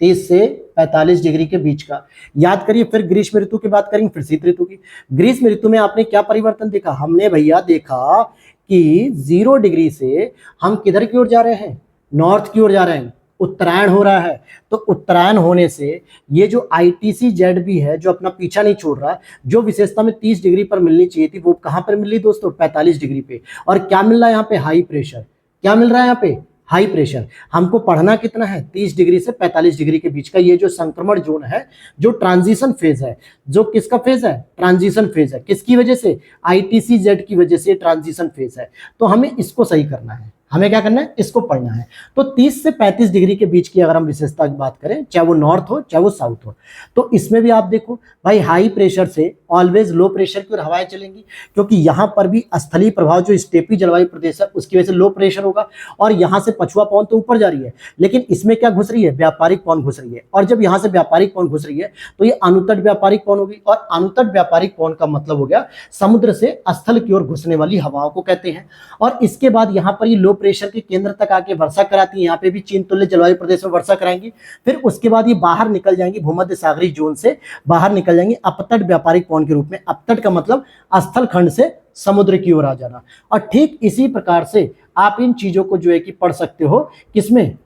A: 30 से 45 डिग्री के बीच का। याद करिए, फिर ग्रीष्म ऋतु की बात करेंगे, फिर शीत ऋतु की। ग्रीष्म ऋतु में आपने क्या परिवर्तन देखा? हमने भैया देखा कि 0 डिग्री से हम किधर की ओर जा रहे हैं, नॉर्थ की ओर जा रहे हैं, उत्तरायण हो रहा है। तो उत्तरायण होने से ये जो ITC-Z भी है जो अपना पीछा नहीं छोड़ रहा, जो विशेषता में 30 डिग्री पर मिलनी चाहिए थी वो कहां पर मिल रही दोस्तों, 45 डिग्री पे। और क्या मिल रहा है यहाँ पे, हाई प्रेशर। क्या मिल रहा है यहाँ पे, हाई प्रेशर। हमको पढ़ना कितना है, 30 डिग्री से 45 डिग्री के बीच का ये जो संक्रमण जोन है, जो ट्रांजिशन फेज है, जो किसका फेज है, ट्रांजिशन फेज है। किसकी वजह से, ITC-Z की वजह से ट्रांजिशन फेज है। तो हमें इसको सही करना है, हमें क्या करना है, इसको पढ़ना है। तो 30 से 35 डिग्री के बीच की अगर हम विशेषता की बात करें, चाहे वो नॉर्थ हो चाहे वो साउथ हो, तो इसमें भी आप देखो भाई हाई प्रेशर से ऑलवेज लो प्रेशर की ओर हवाएं चलेंगी, क्योंकि यहाँ पर भी स्थलीय प्रभाव जो स्टेपी जलवायु प्रदेश है उसकी वजह से लो प्रेशर होगा और यहाँ से पछुआ पवन तो ऊपर जा रही है, लेकिन इसमें क्या घुस रही है, व्यापारिक पवन घुस रही है। और जब यहाँ से व्यापारिक पवन घुस रही है तो ये अनुतट व्यापारिक पवन होगी, और अनुतट व्यापारिक पवन का मतलब हो गया समुद्र से स्थल की ओर घुसने वाली हवाओं को कहते हैं। और इसके बाद यहाँ पर ये लो प्रेशर के केंद्र तक आके वर्षा कराती है, यहाँ पे भी चीन तुल्य जलवायु प्रदेश में वर्षा कराएंगी। फिर उसके बाद ये बाहर निकल जाएंगी, भूमध्य सागरीय जोन से बाहर निकल जाएंगी अपतट व्यापारिक पवन के रूप में। अपतट का मतलब स्थल खंड से समुद्र की ओर आ जाना। और ठीक इसी प्रकार से आप इन चीजों को जो है कि पढ़ सकते हो, किसमें,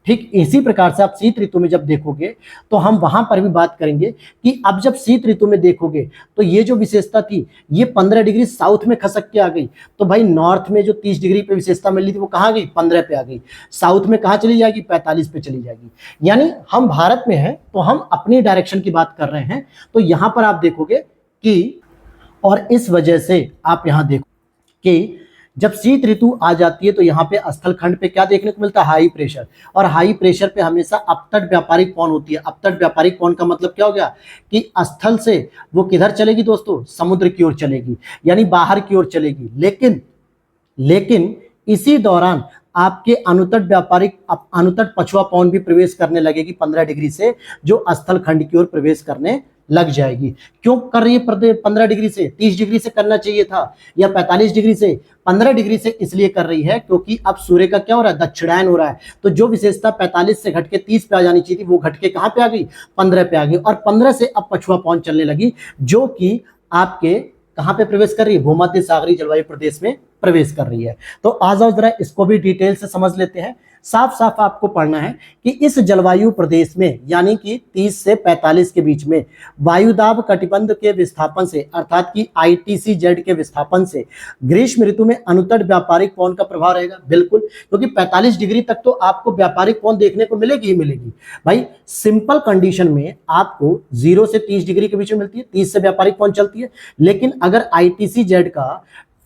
A: ठीक इसी प्रकार से आप शीत ऋतु में जब देखोगे तो हम वहां पर भी बात करेंगे कि अब जब शीत ऋतु में देखोगे तो ये जो विशेषता थी ये 15 डिग्री साउथ में खसक के आ गई। तो भाई नॉर्थ में जो 30 डिग्री पे विशेषता मिल रही थी वो कहाँ गई, 15 पे आ गई। साउथ में कहाँ चली जाएगी, 45 पे चली जाएगी। यानी हम भारत में हैं तो हम अपनी डायरेक्शन की बात कर रहे हैं। तो यहां पर आप देखोगे कि, और इस वजह से आप यहां देखो कि जब शीत ऋतु आ जाती है तो यहाँ पे स्थल खंड पे क्या देखने को मिलता है, हाई प्रेशर। और हाई प्रेशर पे हमेशा अपतट व्यापारिक पवन होती है। अपतट व्यापारिक पवन का मतलब क्या हो गया कि स्थल से वो किधर चलेगी दोस्तों, समुद्र की ओर चलेगी, यानी बाहर की ओर चलेगी। लेकिन इसी दौरान आपके अनुतट पछुआ पवन भी प्रवेश करने लगेगी 15 डिग्री से, जो स्थल खंड की ओर प्रवेश करने लग जाएगी। क्यों कर रही है 15 डिग्री से, 30 डिग्री से करना चाहिए था, या 45 डिग्री से। 15 डिग्री से इसलिए कर रही है क्योंकि अब सूर्य का क्या हो रहा है, दक्षिणायन हो रहा है। तो जो विशेषता 45 से घट के 30 पे आ जानी चाहिए थी वो घट के कहां पे आ गई, 15 पे आ गई। और 15 से अब पछुआ पवन चलने लगी, जो कि आपके कहां पे प्रवेश कर रही है, भूमध्य सागरीय जलवायु प्रदेश में प्रवेश कर रही है। तो आ जाओ जरा इसको भी डिटेल से समझ लेते हैं। साफ साफ आपको पढ़ना है कि इस जलवायु प्रदेश में यानी कि 30 से 45 के बीच में वायुदाब कटिबंध के विस्थापन से, अर्थात कि ITCZ के विस्थापन से ग्रीष्म ऋतु में अनुतट व्यापारिक पवन का प्रभाव रहेगा। बिल्कुल, क्योंकि 45 डिग्री तक तो आपको व्यापारिक पवन देखने को मिलेगी ही मिलेगी। भाई सिंपल कंडीशन में आपको 0 से 30 डिग्री के बीच में मिलती है, 30 से व्यापारिक पवन चलती है। लेकिन अगर ITCZ का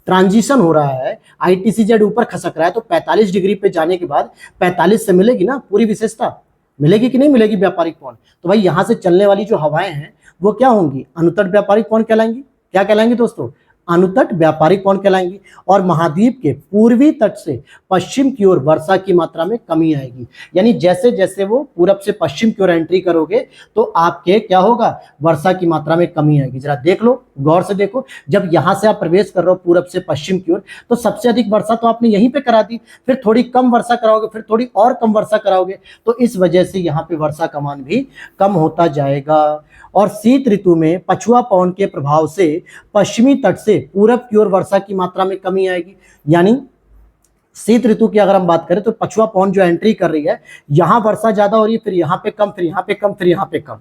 A: ट्रांजिशन हो रहा है, ITCZ ऊपर खसक रहा है, तो 45 डिग्री पे जाने के बाद 45 से मिलेगी ना पूरी विशेषता, मिलेगी कि नहीं मिलेगी व्यापारिक पवन। तो भाई यहां से चलने वाली जो हवाएं हैं वो क्या होंगी, अनुतट व्यापारिक पवन कहलाएंगी। क्या कहलाएंगी दोस्तों, अनुतट व्यापारिक पवन कहलाएंगी। और महाद्वीप के पूर्वी तट से पश्चिम की ओर वर्षा की मात्रा में कमी आएगी। यानी जैसे जैसे वो पूरब से पश्चिम की ओर एंट्री करोगे तो आपके क्या होगा, वर्षा की मात्रा में कमी आएगी। जरा देख लो, गौर से देखो, जब यहां से आप प्रवेश कर रहे हो पूरब से पश्चिम की ओर तो सबसे अधिक वर्षा तो आपने यहीं पे करा दी, फिर थोड़ी कम वर्षा कराओगे, फिर थोड़ी और कम वर्षा कराओगे, तो इस वजह से यहाँ पे वर्षा का मान भी कम होता जाएगा। और शीत ऋतु में पछुआ पवन के प्रभाव से पश्चिमी तट से पूरब की ओर वर्षा की मात्रा में कमी आएगी। यानी शीत ऋतु की अगर हम बात करें तो पछुआ पवन जो एंट्री कर रही है, यहां वर्षा ज्यादा हो रही है, फिर यहाँ पे कम, फिर यहाँ पे कम, फिर यहाँ पे कम,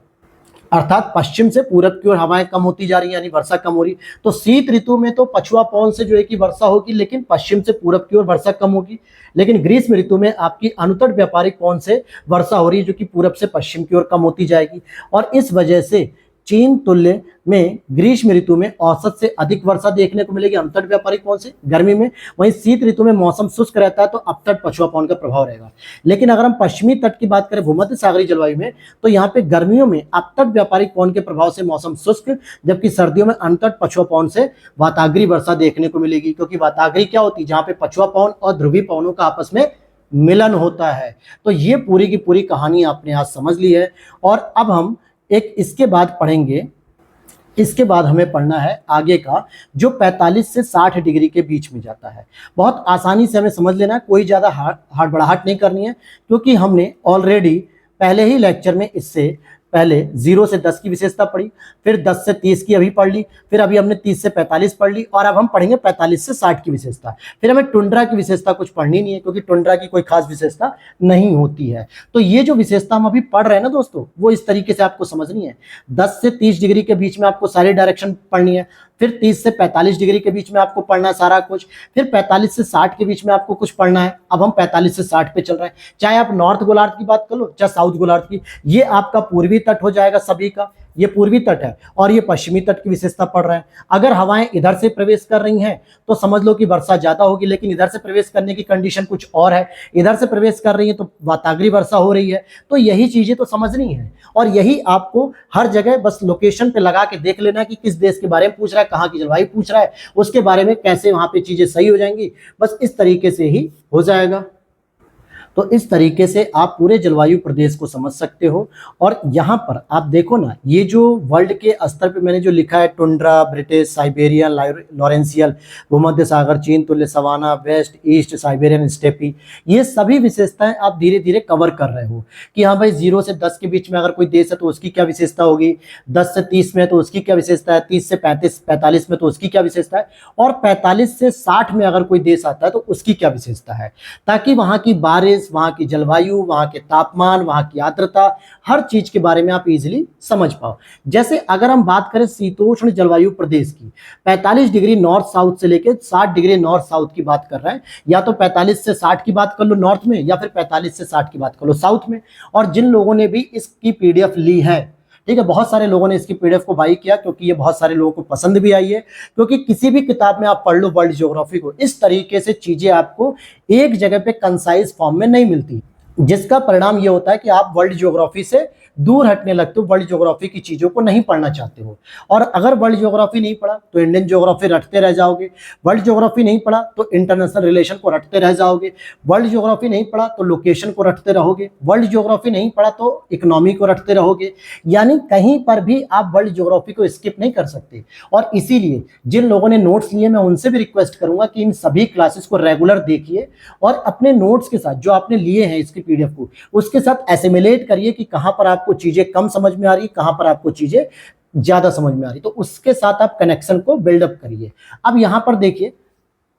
A: अर्थात पश्चिम से पूरब की ओर हवाएं कम होती जा रही है, यानी वर्षा कम हो रही। तो शीत ऋतु में तो पछुआ पवन से जो है कि वर्षा होगी, लेकिन पश्चिम से पूरब की ओर वर्षा कम होगी। लेकिन ग्रीष्म ऋतु में आपकी अनुतट व्यापारिक पवन से वर्षा हो रही है, जो कि पूरब से पश्चिम की ओर कम होती जाएगी। और इस वजह से चीन तुल्य में ग्रीष्म ऋतु में औसत से अधिक वर्षा देखने को मिलेगी अनुतट व्यापारिक पवन से गर्मी में। वहीं शीत ऋतु में मौसम शुष्क रहता है तो अपतट पछुआ पवन का प्रभाव रहेगा। लेकिन अगर हम पश्चिमी तट की बात करें भूमध्य सागरीय जलवायु में, तो यहाँ पे गर्मियों में अपतट व्यापारिक पवन के प्रभाव से मौसम शुष्क, जबकि सर्दियों में अनुतट पछुआ पवन से वाताग्रीय वर्षा देखने को मिलेगी। क्योंकि वाताग्रीय क्या होती है, जहाँ पे पछुआ पवन और ध्रुवीय पवनों का आपस में मिलन होता है। तो ये पूरी की पूरी कहानी आपने आज समझ ली है। और अब हम एक इसके बाद पढ़ेंगे, इसके बाद हमें पढ़ना है आगे का जो 45 से 60 डिग्री के बीच में जाता है। बहुत आसानी से हमें समझ लेना है, कोई ज़्यादा हड़बड़ाहट नहीं करनी है, क्योंकि हमने ऑलरेडी पहले ही लेक्चर में इससे पहले 0 से 10 की विशेषता पढ़ी, फिर 10 से 30 की अभी पढ़ ली, फिर अभी हमने 30 से 45 पढ़ ली, और अब हम पढ़ेंगे 45 से 60 की विशेषता। फिर हमें टुंड्रा की विशेषता कुछ पढ़नी नहीं है, क्योंकि टुंड्रा की कोई खास विशेषता नहीं होती है। तो ये जो विशेषता हम अभी पढ़ रहे हैं ना दोस्तों, वो इस तरीके से आपको समझनी है। 10 से 30 डिग्री के बीच में आपको सारी डायरेक्शन पढ़नी है, फिर 30 से 45 डिग्री के बीच में आपको पढ़ना है सारा कुछ, फिर 45 से 60 के बीच में आपको कुछ पढ़ना है। अब हम 45 से 60 पे चल रहे हैं, चाहे आप नॉर्थ गोलार्ध की बात कर लो चाहे साउथ गोलार्ध की। ये आपका पूर्वी तट हो जाएगा सभी का, ये पूर्वी तट है, और ये पश्चिमी तट की विशेषता पढ़ रहे हैं। अगर हवाएं इधर से प्रवेश कर रही हैं तो समझ लो कि वर्षा ज्यादा होगी, लेकिन इधर से प्रवेश करने की कंडीशन कुछ और है। इधर से प्रवेश कर रही है तो वाताग्रीय वर्षा हो रही है। तो यही चीजें तो समझनी है, और यही आपको हर जगह बस लोकेशन पे लगा के देख लेना कि किस देश के बारे में पूछ रहा है, कहाँ की जलवायु पूछ रहा है, उसके बारे में कैसे वहां पे चीजें सही हो जाएंगी। बस इस तरीके से ही हो जाएगा। तो इस तरीके से आप पूरे जलवायु प्रदेश को समझ सकते हो। और यहाँ पर आप देखो ना, ये जो वर्ल्ड के स्तर पे मैंने जो लिखा है, टुंड्रा, ब्रिटिश, साइबेरियन, लॉरेंशियल, भूमध्य सागर, चीन तुल्य, savanna, west, east Siberian steppe, ये सभी विशेषताएं आप धीरे धीरे कवर कर रहे हो कि हाँ भाई 0 से 10 के बीच में अगर कोई देश है तो उसकी क्या विशेषता होगी, 10 से 30 में तो उसकी क्या विशेषता है, 30 से 45 में तो उसकी क्या विशेषता है, और 45 से 60 में अगर कोई देश आता है तो उसकी क्या विशेषता है, ताकि वहाँ की बारिश, क्लाइमेट्स, वहाँ की जलवायु, वहाँ के तापमान, वहाँ की आर्द्रता, हर चीज के बारे में आप इजीली समझ पाओ। जैसे अगर हम बात करें शीतोष्ण जलवायु प्रदेश की, 45 डिग्री नॉर्थ साउथ से लेकर 60 डिग्री नॉर्थ साउथ की बात कर रहे हैं, या तो 45 से 60 की बात कर लो नॉर्थ में, या फिर 45 से 60 की बात कर लो साउथ में। और जिन लोगों ने भी इसकी पीडीएफ ली है, ठीक है, बहुत सारे लोगों ने इसकी पीडीएफ को बाई किया, क्योंकि ये बहुत सारे लोगों को पसंद भी आई है। क्योंकि किसी भी किताब में आप पढ़ लो वर्ल्ड ज्योग्राफी को, इस तरीके से चीजें आपको एक जगह पे कंसाइज फॉर्म में नहीं मिलती, जिसका परिणाम ये होता है कि आप वर्ल्ड ज्योग्राफी से दूर हटने लगते हो, वर्ल्ड ज्योग्राफी की चीजों को नहीं पढ़ना चाहते हो। और अगर वर्ल्ड ज्योग्राफी नहीं पढ़ा तो इंडियन ज्योग्राफी रटते रह जाओगे, वर्ल्ड ज्योग्राफी नहीं पढ़ा तो इंटरनेशनल रिलेशन को रटते रह जाओगे, वर्ल्ड ज्योग्राफी नहीं पढ़ा तो लोकेशन को रटते रहोगे, वर्ल्ड ज्योग्राफी नहीं पढ़ा तो इकोनॉमी को रटते रहोगे। यानी कहीं पर भी आप वर्ल्ड ज्योग्राफी को स्किप नहीं कर सकते। और इसीलिए जिन लोगों ने नोट्स लिए, मैं उनसे भी रिक्वेस्ट करूंगा कि इन सभी क्लासेस को रेगुलर देखिए और अपने नोट्स के साथ जो आपने लिए हैं इसकी पीडीएफ को, उसके साथ एसिमिलेट करिए कि कहां पर आपको चीजें कम समझ में आ रही, कहां पर आपको चीजें ज्यादा समझ में आ रही, तो उसके साथ आप कनेक्शन को बिल्डअप करिए। अब यहां पर देखिए,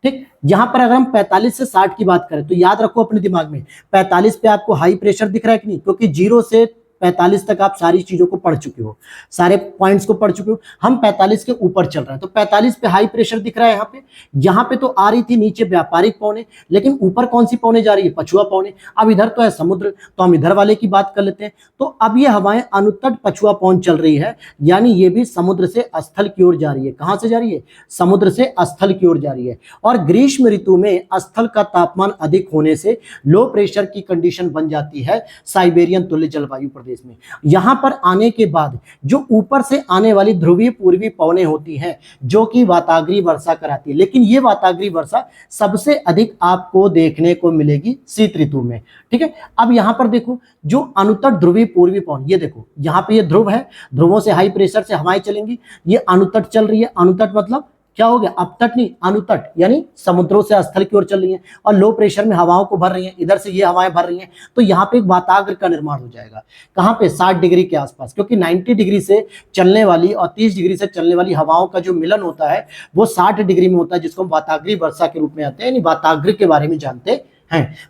A: ठीक, यहां पर अगर हम 45 से 60 की बात करें तो याद रखो अपने दिमाग में, 45 पे आपको हाई प्रेशर दिख रहा है कि नहीं, क्योंकि 0 से 45 तक आप सारी चीजों को पढ़ चुके हो, सारे पॉइंट्स को पढ़ चुके हो। हम 45 के ऊपर चल रहे हैं तो 45 पे हाई प्रेशर दिख रहा है। यहाँ पे तो आ रही थी नीचे व्यापारिक पौने, लेकिन ऊपर कौन सी पौने जा रही है, पछुआ पौने। अब इधर तो है समुद्र, तो हम इधर वाले की बात कर लेते हैं। तो अब ये हवाएं अनुत्तट पछुआ पौन चल रही है, यानी ये भी समुद्र से स्थल की ओर जा रही है। कहां से जा रही है, समुद्र से स्थल की ओर जा रही है। और ग्रीष्म ऋतु में स्थल का तापमान अधिक होने से लो प्रेशर की कंडीशन बन जाती है साइबेरियन तुल्य जलवायु प्रदेश में। यहां पर आने के बाद जो ऊपर से आने वाली ध्रुवीय पूर्वी पवनें होती हैं जो कि वाताग्रीय वर्षा कराती है, लेकिन ये वाताग्रीय वर्षा सबसे अधिक आपको देखने को मिलेगी शीत ऋतु में। ठीक है, अब यहां पर देखो जो अनुत्तट ध्रुवीय पूर्वी पवन, ये देखो यहां पे ये ध्रुव है, ध्रुवों से हाई प्रेशर से हवाएं चलेंगी, ये अनुत्तट चल रही है। अनुत्तट मतलब क्या हो गया, अपतट नहीं अनुतट, यानी समुद्रों से स्थल की ओर चल रही हैं और लो प्रेशर में हवाओं को भर रही हैं, इधर से ये हवाएं भर रही हैं। तो यहाँ पे एक वाताग्र का निर्माण हो जाएगा। कहाँ पे, 60 डिग्री के आसपास, क्योंकि 90 डिग्री से चलने वाली और 30 डिग्री से चलने वाली हवाओं का जो मिलन होता है वो 60 डिग्री में होता है, जिसको हम वाताग्रीय वर्षा के रूप में आते हैं, यानी वाताग्र के बारे में जानते हैं।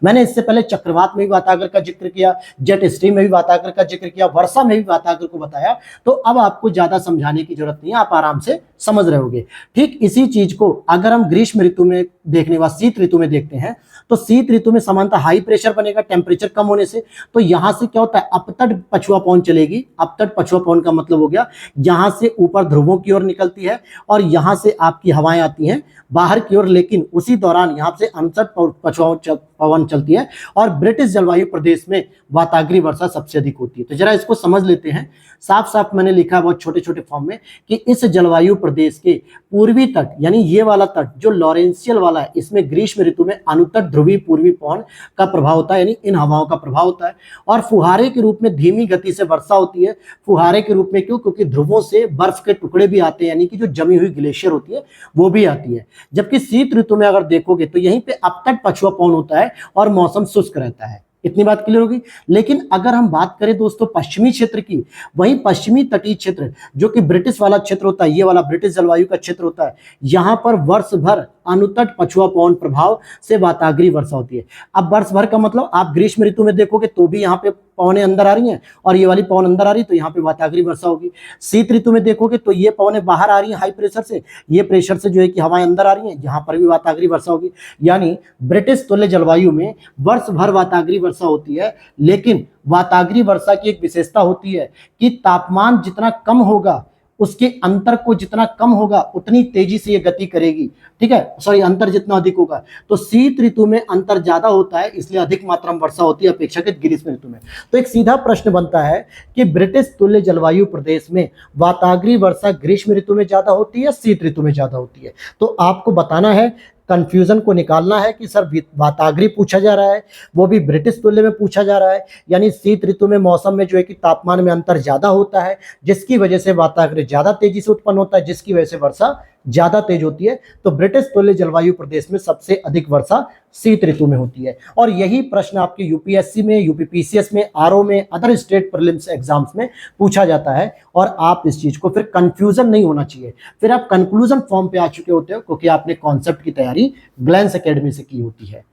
A: मैंने इससे पहले चक्रवात में भी वाताग्र का जिक्र किया, जेट स्ट्रीम में भी वाताग्र का जिक्र किया, वर्षा में भी वाताग्र को बताया। तो अब आपको ज्यादा समझाने की जरूरत नहीं है, आप आराम से समझ रहे होगे। ठीक इसी चीज को अगर हम ग्रीष्म ऋतु में देखने व शीत ऋतु में देखते हैं तो शीत ऋतु में सामान्यतः हाई प्रेशर बनेगा टेम्परेचर कम होने से। तो यहां से क्या होता है, अपतट पछुआ पवन चलेगी। अपतट पछुआ पवन का मतलब हो गया यहां से ऊपर ध्रुवों की ओर निकलती है और यहां से आपकी हवाएं आती हैं बाहर की ओर, लेकिन उसी दौरान यहां से अनुत्तट पछुआ पवन चलती है और ब्रिटिश जलवायु प्रदेश में वाताग्रीय वर्षा सबसे अधिक होती है। तो जरा इसको समझ लेते हैं। साफ साफ मैंने लिखा है बहुत छोटे छोटे फॉर्म में कि इस जलवायु प्रदेश के पूर्वी तट, यानी ये वाला तट जो लॉरेंशियल वाला है, इसमें ग्रीष्म ऋतु में अनुत्तट ध्रुवीय पूर्वी पवन का प्रभाव होता है, यानी इन हवाओं का प्रभाव होता है। और फुहारे के रूप में धीमी गति से वर्षा होती है। फुहारे के रूप में क्यों, क्योंकि ध्रुवों से बर्फ के टुकड़े भी आते हैं, यानी कि जो जमी हुई ग्लेशियर होती है वो भी आती है। जबकि शीत ऋतु में अगर देखोगे तो यहीं पे अपतट पछुआ पवन होता है और मौसम शुष्क रहता है। इतनी बात क्लियर होगी। लेकिन अगर हम बात करें दोस्तों पश्चिमी क्षेत्र की, वहीं पश्चिमी तटीय क्षेत्र जो कि ब्रिटिश वाला क्षेत्र होता है, ये वाला ब्रिटिश जलवायु का क्षेत्र होता है, यहां पर वर्ष भर अनुत्तट पछुआ पवन प्रभाव से वाताग्रीय वर्षा होती है। अब वर्ष भर का मतलब आप ग्रीष्म ऋतु में देखोगे तो भी यहाँ पे पवनें अंदर आ रही हैं और ये वाली पवन अंदर आ रही है, तो यहाँ पे वाताग्रीय वर्षा होगी। शीत ऋतु में देखोगे तो ये पवनें बाहर आ रही हैं हाई प्रेशर से, ये प्रेशर से जो है कि हवाएं अंदर आ रही हैं, यहाँ पर भी वाताग्रीय वर्षा होगी। यानी ब्रिटिश तुल्य जलवायु में वर्ष भर वाताग्रीय वर्षा होती है, लेकिन वाताग्रीय वर्षा की एक विशेषता होती है कि तापमान जितना कम होगा, उसके अंतर को जितना कम होगा उतनी तेजी से ये गति करेगी। ठीक है, सॉरी, अंतर जितना अधिक होगा। तो शीत ऋतु में अंतर ज्यादा होता है, इसलिए अधिक मात्रा में वर्षा होती है अपेक्षाकृत ग्रीष्म ऋतु में। तो एक सीधा प्रश्न बनता है कि ब्रिटिश तुल्य जलवायु प्रदेश में वाताग्रीय वर्षा ग्रीष्म ऋतु में ज्यादा होती है या शीत ऋतु में ज्यादा होती है। तो आपको बताना है, कंफ्यूजन को निकालना है कि सर वाताग्रीय पूछा जा रहा है, वो भी ब्रिटिश तुल्य में पूछा जा रहा है, यानी शीत ऋतु में मौसम में जो है कि तापमान में अंतर ज्यादा होता है, जिसकी वजह से वाताग्रीय ज्यादा तेजी से उत्पन्न होता है, जिसकी वजह से वर्षा ज्यादा तेज होती है। तो ब्रिटिश तुल्य जलवायु प्रदेश में सबसे अधिक वर्षा शीत ऋतु में होती है। और यही प्रश्न आपके यूपीएससी में, यूपीपीसीएस में, आरओ में, अदर स्टेट प्रीलिम्स एग्जाम्स में पूछा जाता है। और आप इस चीज को, फिर कंफ्यूजन नहीं होना चाहिए, फिर आप कंक्लूजन फॉर्म पे आ चुके होते हो, क्योंकि आपने कॉन्सेप्ट की तैयारी ग्लैंस एकेडमी से की होती है।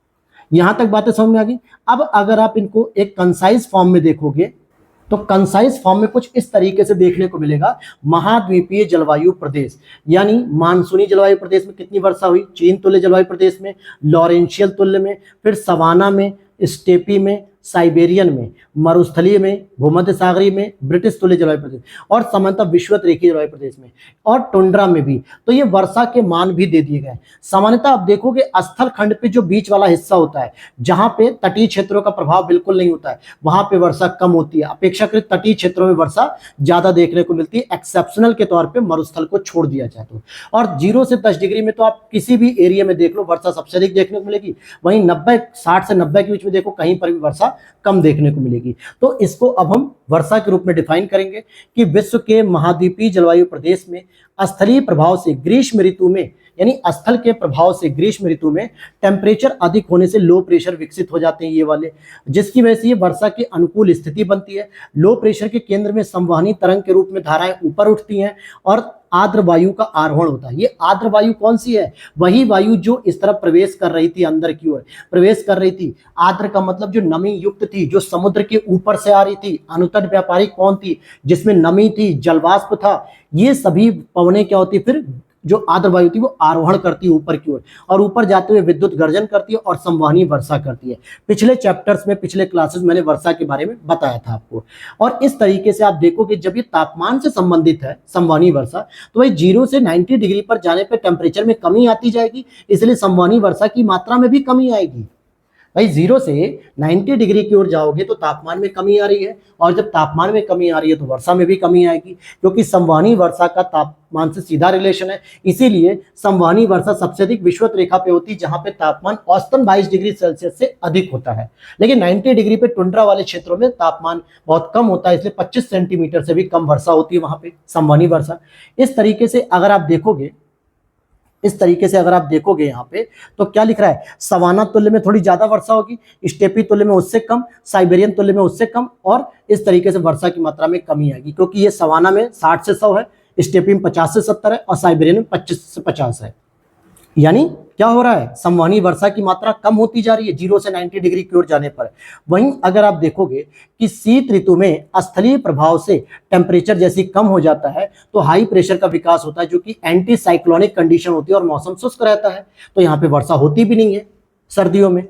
A: यहां तक बातें समझ में आ गई। अब अगर आप इनको एक कंसाइज फॉर्म में देखोगे तो कंसाइज फॉर्म में कुछ इस तरीके से देखने को मिलेगा। महाद्वीपीय जलवायु प्रदेश, यानी मानसूनी जलवायु प्रदेश में कितनी वर्षा हुई, चीन तुल्य जलवायु प्रदेश में, लॉरेंशियल तुल्य में, फिर सवाना में, स्टेपी में, साइबेरियन में, मरुस्थलीय में, भूमध्य सागरीय में, ब्रिटिश तुल्य जलवायु प्रदेश और सामान्यतः विषुवत रेखीय जलवायु प्रदेश में और टुंड्रा में भी। तो ये वर्षा के मान भी दे दिए गए। सामान्यतः आप देखोगे स्थल खंड पे जो बीच वाला हिस्सा होता है, जहां पे तटीय क्षेत्रों का प्रभाव बिल्कुल नहीं होता है, वहां पे वर्षा कम होती है। अपेक्षाकृत तटीय क्षेत्रों में वर्षा ज्यादा देखने को मिलती है, एक्सेप्शनल के तौर पर मरुस्थल को छोड़ दिया जाए तो। और 0 से 10 डिग्री में तो आप किसी भी एरिया में देख लो वर्षा सबसे अधिक देखने को मिलेगी। वहीं 60 से 90 के बीच में देखो कहीं पर भी वर्षा कम देखने को मिलेगी। तो इसको अब हम वर्षा के रूप में डिफाइन करेंगे कि विश्व के महाद्वीपीय जलवायु प्रदेश में स्थलीय प्रभाव से ग्रीष्म ऋतु में, यानी स्थल के प्रभाव से ग्रीष्म ऋतु में टेम्परेचर अधिक होने से लो प्रेशर विकसित हो जाते हैं ये वाले, जिसकी वजह से ये वर्षा की अनुकूल स्थिति बनती है। लो प्रेशर के केंद्र में संवहनी तरंग के रूप में धाराएं ऊपर उठती हैं और आर्द्र वायु का आरोहण होता है। ये आर्द्र वायु कौन सी है, वही वायु जो इस तरफ प्रवेश कर रही थी, अंदर की ओर प्रवेश कर रही थी। आर्द्र का मतलब जो नमी युक्त थी, जो समुद्र के ऊपर से आ रही थी। अनुतट व्यापारिक कौन थी, जिसमें नमी थी, जलवाष्प था। ये सभी पवनें क्या होती फिर, जो आर्द्र वायु थी वो आरोहण करती है ऊपर की ओर और ऊपर जाते हुए विद्युत गर्जन करती है और संवहनी वर्षा करती है। पिछले चैप्टर्स में, पिछले क्लासेस मैंने वर्षा के बारे में बताया था आपको। और इस तरीके से आप देखो कि जब ये तापमान से संबंधित है संवहनी वर्षा, तो वही 0 से 90 डिग्री पर जाने पर टेम्परेचर में कमी आती जाएगी, इसलिए संवहनी वर्षा की मात्रा में भी कमी आएगी। भाई 0 से 90 डिग्री की ओर जाओगे तो तापमान में कमी आ रही है, और जब तापमान में कमी आ रही है तो वर्षा में भी कमी आएगी, क्योंकि संवहनी वर्षा का तापमान से सीधा रिलेशन है। इसीलिए संवहनी वर्षा सबसे अधिक विषुवत रेखा पे होती है, जहां पे तापमान औसतन 22 डिग्री सेल्सियस से अधिक होता है। लेकिन 90 डिग्री पे टुंड्रा वाले क्षेत्रों में तापमान बहुत कम होता है, इसलिए 25 सेंटीमीटर से भी कम वर्षा होती है वहां पे संवहनी वर्षा। इस तरीके से अगर आप देखोगे, यहाँ पे तो क्या लिख रहा है, सवाना तुल्य में थोड़ी ज्यादा वर्षा होगी, स्टेपी तुल्य में उससे कम, साइबेरियन तुल्य में उससे कम, और इस तरीके से वर्षा की मात्रा में कमी आएगी, क्योंकि ये सवाना में 60 से 100 है, स्टेपी में 50 से 70 है और साइबेरियन में 25 से 50 है। यानी क्या हो रहा है, संवहनी वर्षा की मात्रा कम होती जा रही है 0 से 90 डिग्री की ओर जाने पर। वहीं अगर आप देखोगे कि शीत ऋतु में स्थलीय प्रभाव से टेम्परेचर जैसी कम हो जाता है तो हाई प्रेशर का विकास होता है, जो कि एंटी साइक्लोनिक कंडीशन होती है और मौसम शुष्क रहता है, तो यहाँ पे वर्षा होती भी नहीं है सर्दियों में।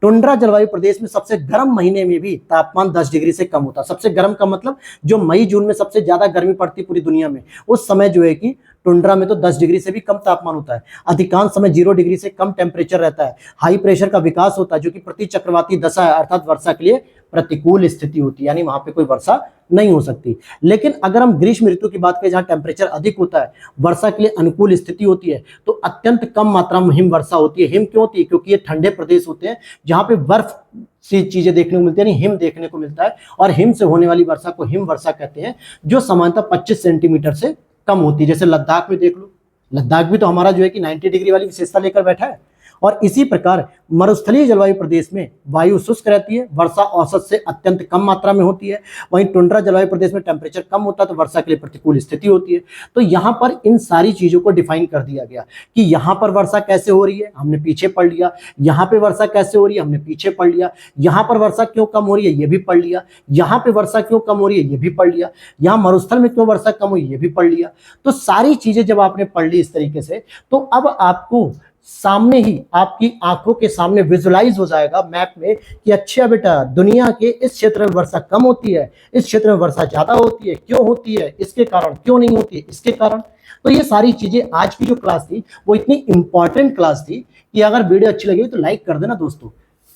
A: टुंड्रा जलवायु प्रदेश में सबसे गर्म महीने में भी तापमान 10 डिग्री से कम होता है। सबसे गर्म का मतलब जो मई जून में सबसे ज्यादा गर्मी पड़ती पूरी दुनिया में, उस समय जो है कि टुंड्रा में तो 10 डिग्री से भी कम तापमान होता है। अधिकांश समय 0 डिग्री से कम टेम्परेचर रहता है। हाई प्रेशर का विकास होता है, जो कि प्रति चक्रवाती दशा है, अर्थात वर्षा के लिए प्रतिकूल स्थिति होती है, यानी वहां पे कोई वर्षा नहीं हो सकती। लेकिन अगर हम ग्रीष्म ऋतु की बात करें, जहां टेम्परेचर अधिक होता है, वर्षा के लिए अनुकूल स्थिति होती है, तो अत्यंत कम मात्रा में हिम वर्षा होती है। हिम क्यों होती है, क्योंकि ये ठंडे प्रदेश होते हैं जहां पे बर्फ सी चीजें देखने को मिलती है, यानी हिम देखने को मिलता है, और हिम से होने वाली वर्षा को हिम वर्षा कहते हैं, जो सामान्यतः 25 सेंटीमीटर से कम होती है। जैसे लद्दाख में देख लो, लद्दाख भी तो हमारा जो है कि 90 डिग्री वाली विशेषता लेकर बैठा है। और इसी प्रकार मरुस्थलीय जलवायु प्रदेश में वायु शुष्क रहती है, वर्षा औसत से अत्यंत कम मात्रा में होती है। वहीं टुंड्रा जलवायु प्रदेश में टेम्परेचर कम होता है, तो वर्षा के लिए प्रतिकूल स्थिति होती है। तो यहाँ पर इन सारी चीजों को डिफाइन कर दिया गया कि यहाँ पर वर्षा कैसे हो रही है, हमने पीछे पढ़ लिया। यहाँ पे वर्षा कैसे हो रही है, हमने पीछे पढ़ लिया। यहाँ पर वर्षा क्यों कम हो रही है, ये भी पढ़ लिया। यहाँ पे वर्षा क्यों कम हो रही है, ये भी पढ़ लिया। यहाँ मरुस्थल में क्यों वर्षा कम हुई, ये भी पढ़ लिया। तो सारी चीजें जब आपने पढ़ ली इस तरीके से, तो अब आपको सामने ही आपकी आंखों के सामने विजुलाइज हो जाएगा मैप में कि अच्छा बेटा, दुनिया के इस क्षेत्र में वर्षा कम होती है, इस क्षेत्र में वर्षा ज्यादा होती है, क्यों होती है, इसके कारण, क्यों नहीं होती है, इसके कारण। तो ये सारी चीजें आज की जो क्लास थी वो इतनी इंपॉर्टेंट क्लास थी कि अगर वीडियो अच्छी लगी तो लाइक कर देना दोस्तों,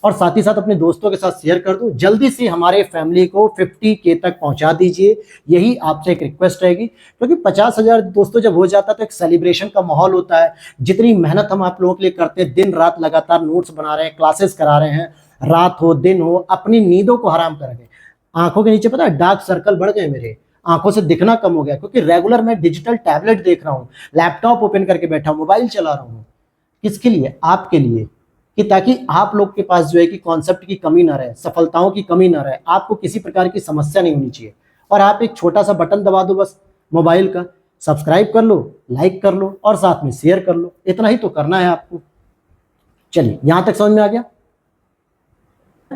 A: और साथ ही साथ अपने दोस्तों के साथ शेयर कर दो। जल्दी से हमारे फैमिली को 50K तक पहुंचा दीजिए, यही आपसे एक रिक्वेस्ट रहेगी, क्योंकि 50,000 दोस्तों जब हो जाता है तो एक सेलिब्रेशन का माहौल होता है। जितनी मेहनत हम आप लोगों के लिए करते हैं, दिन रात लगातार नोट्स बना रहे हैं, क्लासेस करा रहे हैं, रात हो दिन हो, अपनी नींदों को हराम कर रहे हैं। आंखों के नीचे पता है डार्क सर्कल बढ़ गए मेरे, आंखों से दिखना कम हो गया, क्योंकि रेगुलर मैं डिजिटल टैबलेट देख रहा हूँ, लैपटॉप ओपन करके बैठा हूँ, मोबाइल चला रहा हूँ। किसके लिए, आपके लिए, कि ताकि आप लोग के पास जो है कि कॉन्सेप्ट की कमी ना रहे, सफलताओं की कमी ना रहे, आपको किसी प्रकार की समस्या नहीं होनी चाहिए। और आप एक छोटा सा बटन दबा दो बस मोबाइल का, सब्सक्राइब कर लो, लाइक कर लो और साथ में शेयर कर लो, इतना ही तो करना है आपको। चलिए, यहां तक समझ में आ गया।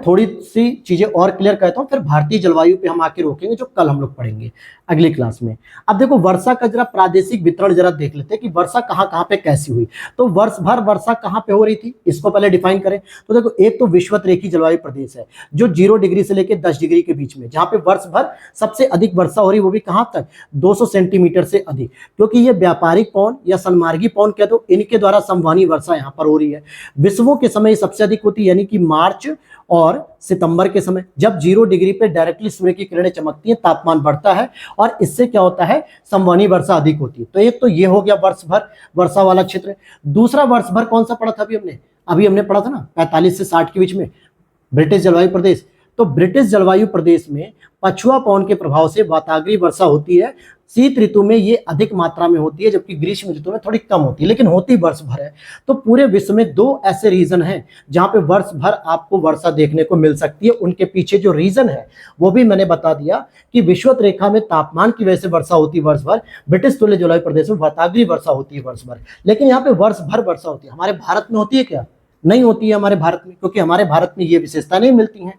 A: थोड़ी सी चीजें और क्लियर करता हूं, फिर भारतीय जलवायु पे हम आके रोकेंगे जो कल हम लोग पढ़ेंगे अगली क्लास में। अब देखो वर्षा का जरा प्रादेशिक वितरण जरा देख लेते हैं कि वर्षा कहां कहां पे कैसी हुई। तो वर्ष भर वर्षा कहां पे हो रही थी, इसको पहले डिफाइन करें। तो देखो एक तो विषुवत-रेखीय जलवायु प्रदेश है जो 0 डिग्री से लेकर 10 डिग्री के बीच में, जहां पे वर्ष भर सबसे अधिक वर्षा हो रही, वो भी कहां तक, 200 सेंटीमीटर से अधिक, क्योंकि ये व्यापारिक पवन या सनमार्गी पवन कह दो, इनके द्वारा संवहनी वर्षा यहां पर हो रही है। विषुवों के समय सबसे अधिक होती है, यानी कि मार्च और सितंबर के समय, जब 0 डिग्री पे डायरेक्टली सूर्य की किरणें चमकती हैं, तापमान बढ़ता है और इससे क्या होता है, संवहनी वर्षा अधिक होती है। तो एक तो ये हो गया वर्ष भर वर्षा वाला क्षेत्र। दूसरा वर्ष भर कौन सा पढ़ा था अभी हमने पढ़ा था ना 45 से 60 के बीच में, ब्रिटिश जलवायु प्रदेश। तो ब्रिटिश जलवायु प्रदेश में पछुआ पवन के प्रभाव से वाताग्रीय वर्षा होती है। शीत ऋतु में ये अधिक मात्रा में होती है, जबकि ग्रीष्म ऋतु में थोड़ी कम होती है, लेकिन होती वर्ष भर है। तो पूरे विश्व में 2 ऐसे रीजन हैं जहां पे वर्ष भर आपको वर्षा देखने को मिल सकती है। उनके पीछे जो रीजन है वो भी मैंने बता दिया कि विषुवत रेखा में तापमान की वजह से वर्षा होती है वर्ष भर, ब्रिटिश तुल्य जलवायु प्रदेश में वाताग्रीय वर्षा होती है वर्ष भर। लेकिन यहाँ पे वर्ष भर वर्षा होती है, हमारे भारत में होती है क्या, नहीं होती है हमारे भारत में, क्योंकि हमारे भारत में ये विशेषता नहीं मिलती हैं।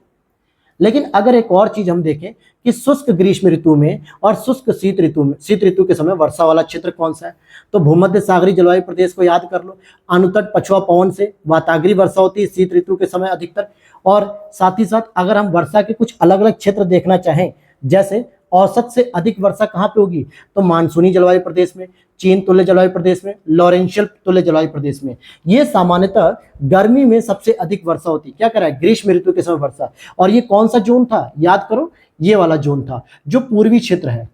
A: लेकिन अगर एक और चीज हम देखें कि शुष्क ग्रीष्म ऋतु में और शुष्क शीत ऋतु में, शीत ऋतु के समय वर्षा वाला क्षेत्र कौन सा है, तो भूमध्य सागरीय जलवायु प्रदेश को याद कर लो। अनुतट पछुआ पवन से वाताग्रीय वर्षा होती है शीत ऋतु के समय अधिकतर। और साथ ही साथ अगर हम वर्षा के कुछ अलग अलग क्षेत्र देखना चाहें, जैसे औसत से अधिक वर्षा कहाँ पे होगी, तो मानसूनी जलवायु प्रदेश में, चीन तुल्य जलवायु प्रदेश में, लॉरेंशियल तुल्य जलवायु प्रदेश में। ये सामान्यतः गर्मी में सबसे अधिक वर्षा होती है। क्या करा है, ग्रीष्म ऋतु के समय वर्षा। और ये कौन सा जोन था, याद करो, ये वाला जोन था जो पूर्वी क्षेत्र है।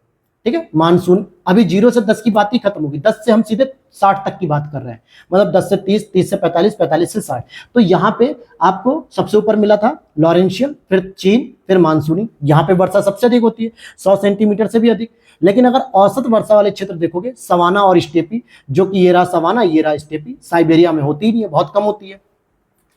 A: ठीक है, मानसून अभी 0 से 10 की बात ही खत्म होगी, 10 से हम सीधे 60 तक की बात कर रहे हैं, मतलब 10 से 30, 30 से 45, 45 से 60। तो यहाँ पे आपको सबसे ऊपर मिला था लॉरेंशियल, फिर चीन, फिर मानसूनी। यहाँ पे वर्षा सबसे अधिक होती है, 100 सेंटीमीटर से भी अधिक। लेकिन अगर औसत वर्षा वाले क्षेत्र देखोगे, सवाना और स्टेपी, जो कि ये रहा सवाना, ये रहा स्टेपी, साइबेरिया में होती ही नहीं है, बहुत कम होती है।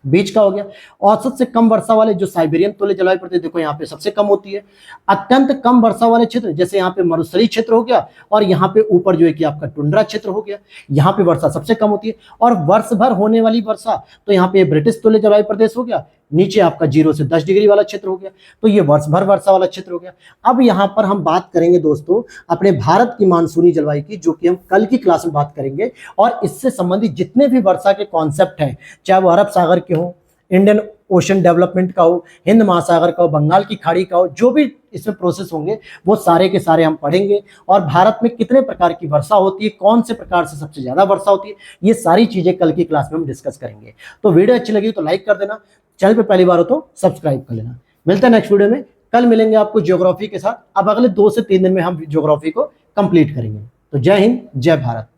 A: बीच का हो गया औसत से कम वर्षा वाले जो साइबेरियन तुल्य जलवायु प्रदेश, देखो यहाँ पे सबसे कम होती है। अत्यंत कम वर्षा वाले क्षेत्र जैसे यहाँ पे मरुस्थलीय क्षेत्र हो गया, और यहाँ पे ऊपर जो है कि आपका टुंड्रा क्षेत्र हो गया, यहाँ पे वर्षा सबसे कम होती है। और वर्ष भर होने वाली वर्षा, तो यहाँ पे ब्रिटिश तुल्य जलवायु प्रदेश हो गया, नीचे आपका 0 से 10 डिग्री वाला क्षेत्र हो गया, तो ये वर्ष भर वर्षा वाला क्षेत्र हो गया। अब यहाँ पर हम बात करेंगे दोस्तों अपने भारत की मानसूनी जलवायु की, जो कि हम कल की क्लास में बात करेंगे। और इससे संबंधित जितने भी वर्षा के कॉन्सेप्ट हैं, चाहे वो अरब सागर के हो, इंडियन ओशन डेवलपमेंट का हो, हिंद महासागर का हो, बंगाल की खाड़ी का हो, जो भी इसमें प्रोसेस होंगे वो सारे के सारे हम पढ़ेंगे। और भारत में कितने प्रकार की वर्षा होती है, कौन से प्रकार से सबसे ज्यादा वर्षा होती है, ये सारी चीजें कल की क्लास में हम डिस्कस करेंगे। तो वीडियो अच्छी लगी तो लाइक कर देना, चैनल पे पहली बार हो तो सब्सक्राइब कर लेना। मिलते हैं नेक्स्ट वीडियो में, कल मिलेंगे आपको ज्योग्राफी के साथ। अब अगले 2 से 3 दिन में हम ज्योग्राफी को कंप्लीट करेंगे। तो जय हिंद, जय भारत।